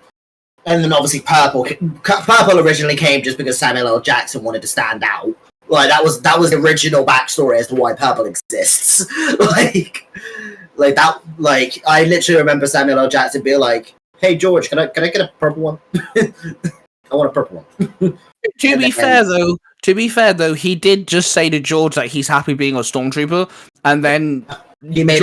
And then obviously Purple originally came just because Samuel L. Jackson wanted to stand out. Like that was the original backstory as to why Purple exists. like that. Like I literally remember Samuel L. Jackson being like, "Hey George, can I get a purple one? I want a purple one." To be fair though, he did just say to George that he's happy being a stormtrooper, and then he made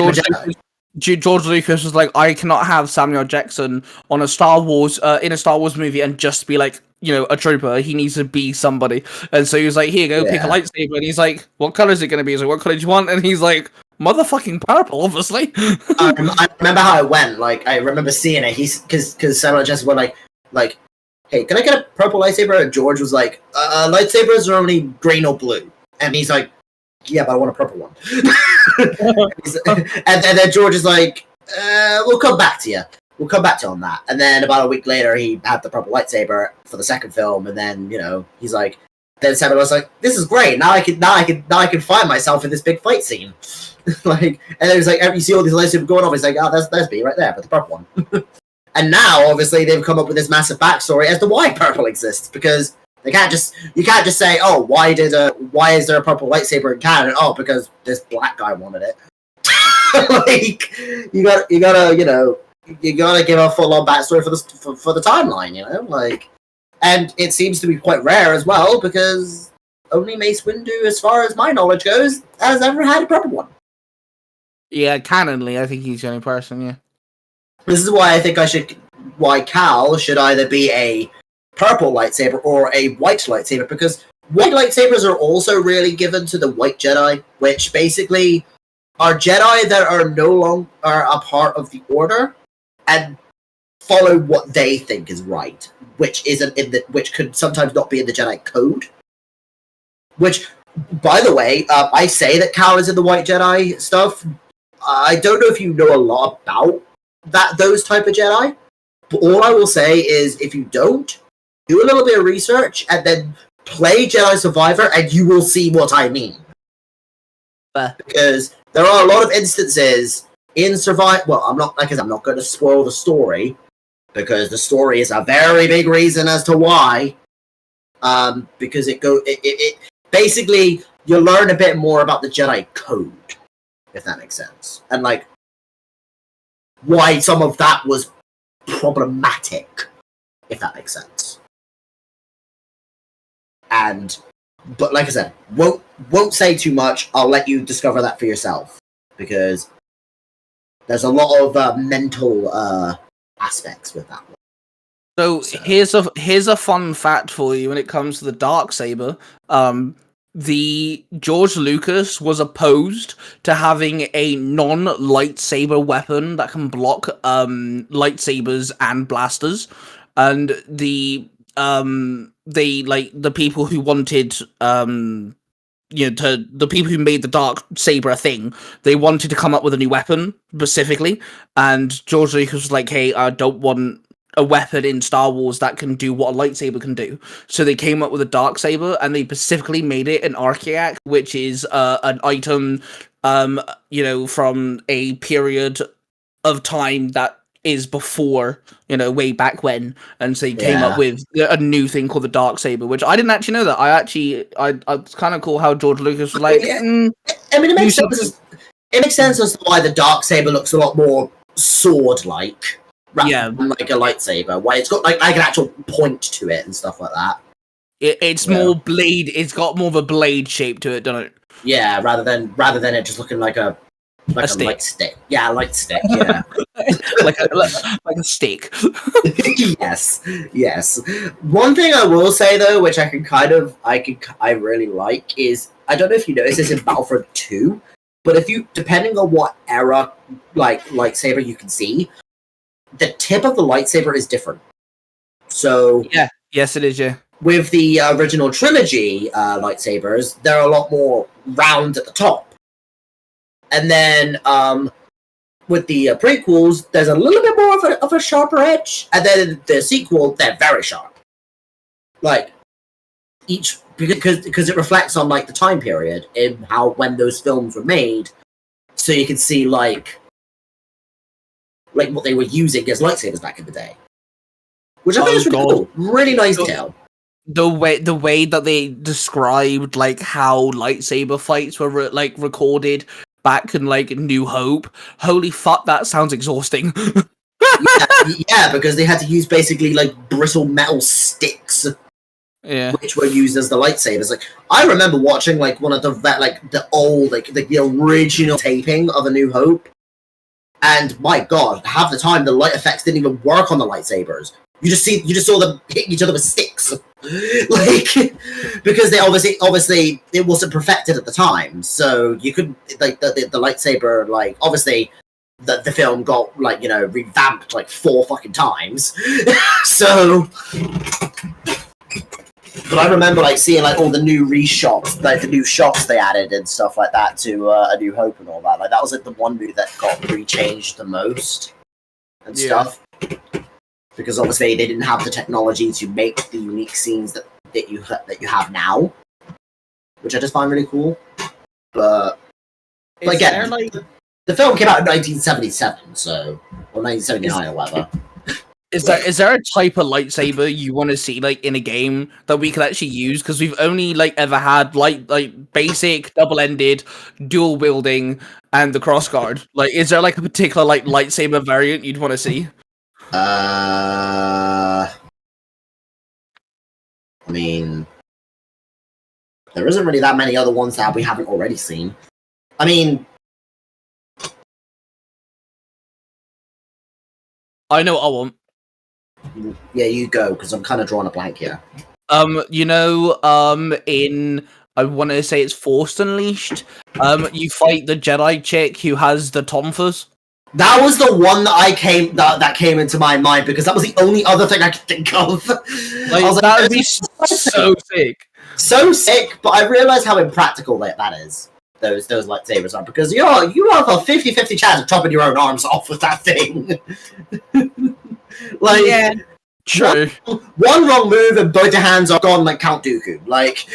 George Lucas was like, I cannot have Samuel Jackson on a Star Wars in a Star Wars movie and just be like, a trooper. He needs to be somebody. And so he was like, here you go, pick a lightsaber. And he's like, what color is it going to be? He's like, what color do you want? And he's like, motherfucking purple, obviously. I remember how it went. Like, I remember seeing it. Because Samuel Jackson went like, hey, can I get a purple lightsaber? And George was like, lightsabers are only green or blue. And he's like, yeah, but I want a purple one. and then George is like, we'll come back to you. We'll come back to you on that. And then about a week later, he had the purple lightsaber for the second film. And then, he's like, then Samuel was like, this is great. Now I can find myself in this big fight scene. And then he's like, you see all these lightsabers going off. He's like, oh, there's me right there, but the purple one. And now, obviously, they've come up with this massive backstory as to why purple exists, because you can't just say, oh, why is there a purple lightsaber in canon? Oh, because this black guy wanted it. Like, you gotta give a full on backstory for the timeline, like, and it seems to be quite rare as well because only Mace Windu, as far as my knowledge goes, has ever had a purple one. Yeah, canonly, I think he's the only person. Yeah. This is why I think why Cal should either be a purple lightsaber or a white lightsaber, because white lightsabers are also really given to the white Jedi, which basically are Jedi that are no longer a part of the Order and follow what they think is right, which which could sometimes not be in the Jedi code. Which, by the way, I say that Cal is in the white Jedi stuff. I don't know if you know a lot about those type of Jedi, but all I will say is if you don't, do a little bit of research and then play Jedi Survivor and you will see what I mean. Because there are a lot of instances in Survivor. Well, I'm not going to spoil the story because the story is a very big reason as to why. Because it basically you learn a bit more about the Jedi code, if that makes sense, and like why some of that was problematic, if that makes sense. But like I said, won't say too much. I'll let you discover that for yourself because there's a lot of mental aspects with that one. So here's a fun fact for you when it comes to the Darksaber. The George Lucas was opposed to having a non-lightsaber weapon that can block lightsabers and blasters, and the people who wanted the people who made the dark saber a thing, they wanted to come up with a new weapon specifically, and George Lucas was like, hey, I don't want a weapon in Star Wars that can do what a lightsaber can do. So they came up with a Darksaber, and they specifically made it an archaic, which is an item, from a period of time that is before, way back when. And so they came up with a new thing called the Darksaber, which I didn't actually know that. It's kind of cool how George Lucas was like, I mean, it makes sense. It makes sense as to why the Darksaber looks a lot more sword-like. Rather than like a lightsaber, where it's got like an actual point to it and stuff like that. It's more blade. It's got more of a blade shape to it, doesn't it? Yeah, rather than it just looking like a light stick. Yeah, a light stick. Yeah, like a stick. Yes. One thing I will say though, which I really like is, I don't know if you noticed this in Battlefront 2, but depending on what era like lightsaber you can see, the tip of the lightsaber is different. So yes, it is. Yeah. with the original trilogy lightsabers, they're a lot more round at the top. And then with the prequels, there's a little bit more of a sharper edge. And then the sequel, they're very sharp. Like, each... Because it reflects on, like, the time period in when those films were made. So you can see, like what they were using as lightsabers back in the day. Which I think is really cool. Really nice detail. The way that they described like how lightsaber fights were recorded back in like New Hope. Holy fuck, that sounds exhausting. yeah, because they had to use basically like brittle metal sticks, which were used as the lightsabers. Like I remember watching like one of the old the original taping of A New Hope, and my god, half the time the light effects didn't even work on the lightsabers. You just saw them hit each other with sticks, like because they obviously it wasn't perfected at the time, so you couldn't like the lightsaber like obviously the film got like revamped like 4 fucking times, so. But I remember like seeing like all the new reshots, like the new shots they added and stuff like that to A New Hope and all that. Like that was like the one movie that got rechanged the most and stuff. Because obviously they didn't have the technology to make the unique scenes that you have now, which I just find really cool. But again, the film came out in 1977, or 1979 or whatever. Is there a type of lightsaber you want to see like in a game that we could actually use? Because we've only like ever had like basic double-ended, dual wielding, and the crossguard. Like, is there like a particular like lightsaber variant you'd want to see? I mean, there isn't really that many other ones that we haven't already seen. I mean, I know what I want. Yeah, you go, because I'm kind of drawing a blank here. In I want to say it's Force Unleashed. You fight the Jedi chick who has the tonfas. That was the one that came into my mind because that was the only other thing I could think of. Like, I was like, that would be so sick. So sick, but I realized how impractical that is. Those lightsabers are, because you have a 50-50 chance of chopping your own arms off with that thing. Like, yeah, true. One wrong move and both your hands are gone like Count Dooku. Like,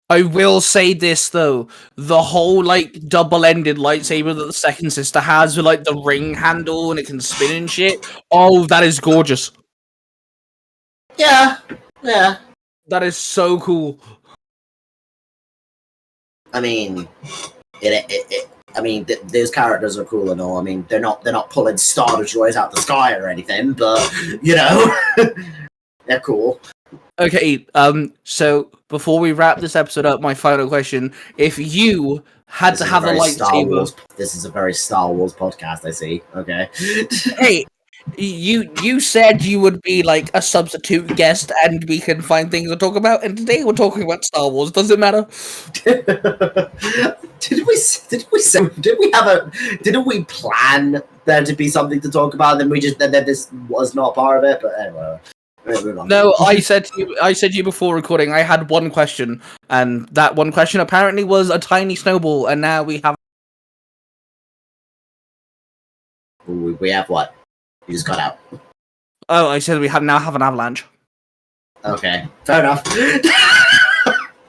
I will say this though: the whole like double-ended lightsaber that the second sister has with like the ring handle and it can spin and shit. Oh, that is gorgeous. Yeah. That is so cool. I mean, those characters are cool and all. I mean, they're not pulling Star Destroyers out the sky or anything, but they're cool. Okay, so before we wrap this episode up, my final question: if you had to have a lightsaber, this is a very Star Wars podcast. I see. Okay. Hey, you said you would be like a substitute guest, and we can find things to talk about. And today we're talking about Star Wars. Does it matter? Didn't we plan there to be something to talk about? And then this was not part of it. But anyway. No, I said to you before recording, I had one question, and that one question apparently was a tiny snowball, and now we have. We have what? You just got out. Oh, I said we now have an avalanche. Okay, fair enough.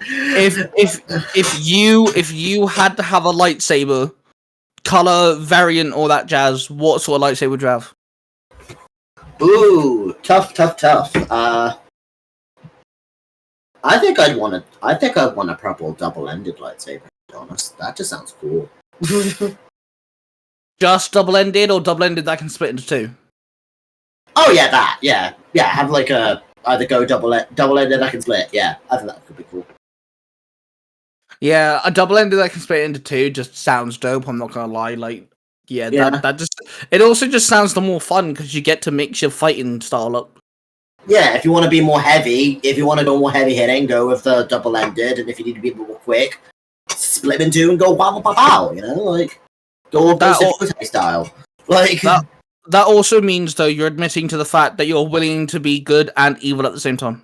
if you had to have a lightsaber, color, variant, all that jazz, what sort of lightsaber would you have? Ooh, tough. I think I'd want a purple double-ended lightsaber. To be honest, that just sounds cool. Just double-ended, or double-ended that can split into two? Oh yeah, that yeah. Have like a either go double-ended that can split. Yeah, I think that could be cool. Yeah, a double-ended that can split into two just sounds dope. I'm not gonna lie, like. Yeah, that just it also just sounds the more fun because you get to mix your fighting style up. Yeah, if you want to be more heavy, if you want to go more heavy hitting, go with the double ended, and if you need to be more quick, split them in two and go wow, like go with that style. Like that also means, though, you're admitting to the fact that you're willing to be good and evil at the same time.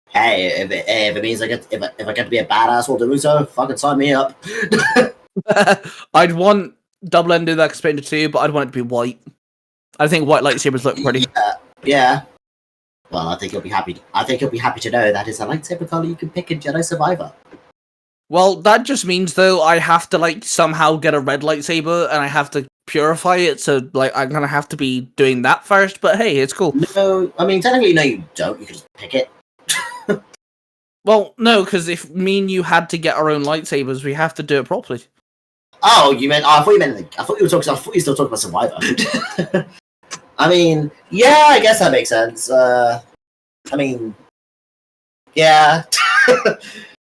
Hey, if it means if I get to be a badass while doing so, fucking sign me up. I'd want double-ended that explained to you, but I'd want it to be white. I think white lightsabers look pretty. Yeah. Well, I think you'll be happy to know that is a lightsaber color you can pick in Jedi Survivor. Well, that just means, though, I have to, somehow get a red lightsaber, and I have to purify it, so, I'm gonna have to be doing that first, but hey, it's cool. No, I mean, technically, no, you don't. You can just pick it. Well, no, because if me and you had to get our own lightsabers, we have to do it properly. Oh, you meant? Oh, I thought you were still talking about Survivor. I mean, yeah, I guess that makes sense. I mean, yeah.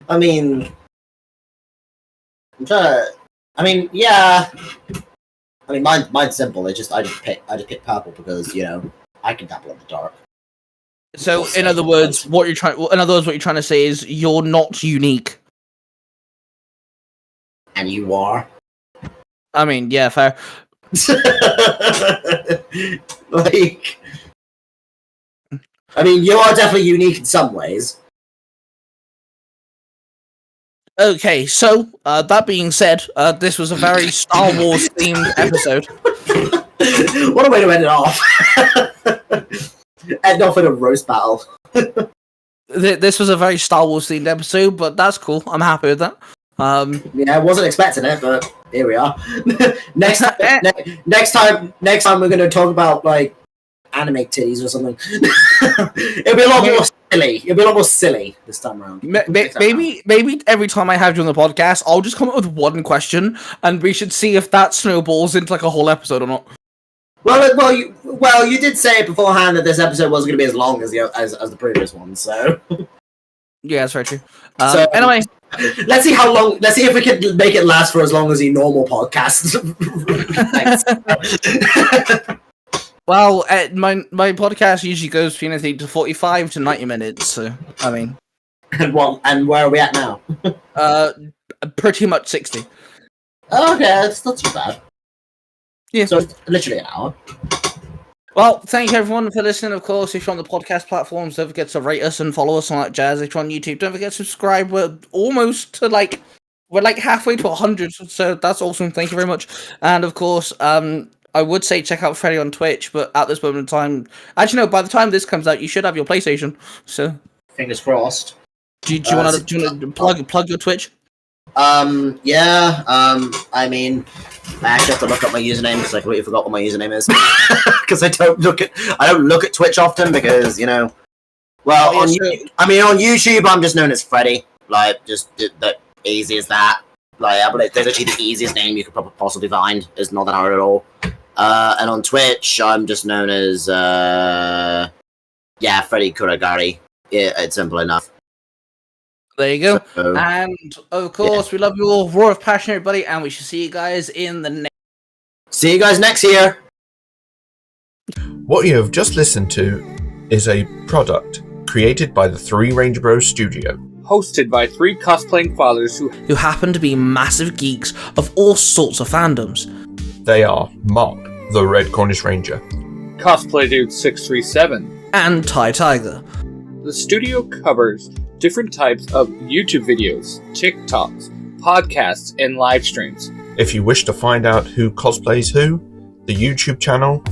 I mean, I'm trying to. I mean, yeah. I mean, mine's simple. I just pick purple because I can dabble in the dark. So, in other words, what you're trying to say is you're not unique. And you are. I mean, yeah, fair. I mean, you are definitely unique in some ways. Okay, so that being said, this was a very Star Wars themed episode. What a way to end it off! End off in a roast battle. This was a very Star Wars themed episode, but that's cool. I'm happy with that. Yeah, I wasn't expecting it, but here we are. next time we're going to talk about anime titties or something. It'll be a lot more silly. It'll be a lot more silly this time around. Maybe every time I have you on the podcast, I'll just come up with one question, and we should see if that snowballs into a whole episode or not. Well, you did say beforehand that this episode wasn't going to be as long as the previous one, so. Yeah, that's very true. Anyway, let's see how long. Let's see if we can make it last for as long as the normal podcast. Well, my podcast usually goes between 45 to 90 minutes. So I mean, and where are we at now? Pretty much 60. Oh, okay, that's not too bad. Yeah, so it's literally an hour. Well, thank you everyone for listening. Of course, if you're on the podcast platforms, don't forget to rate us and follow us on that jazz. If you're on YouTube, don't forget to subscribe. We're almost to we're halfway to 100, so that's awesome. Thank you very much. And of course, I would say check out Freddy on Twitch, but at this moment in time, actually no, by the time this comes out, you should have your PlayStation. So fingers crossed. Do you want to plug your Twitch? Yeah. I mean, I actually have to look up my username because I completely forgot what my username is. Because I don't look at Twitch often because on YouTube I'm just known as Freddy. Just the easy as that. That's actually the easiest name you could possibly find. It's not that hard at all. And on Twitch I'm just known as Freddy Kuragari. Yeah, it's simple enough. There you go. So, and of course, we love you all. Roar of passion, everybody, and we shall see you guys in the next. See you guys next year. What you have just listened to is a product created by the Three Ranger Bros Studio, hosted by three cosplaying fathers who happen to be massive geeks of all sorts of fandoms. They are Mark, the Red Cornish Ranger, Cosplay Dude 637, and Ty Tiger. The studio covers different types of YouTube videos, TikToks, podcasts, and live streams. If you wish to find out who cosplays who, the YouTube channel,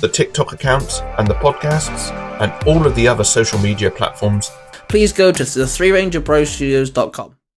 the TikTok accounts, and the podcasts, and all of the other social media platforms, please go to the 3rangerBroStudios.com.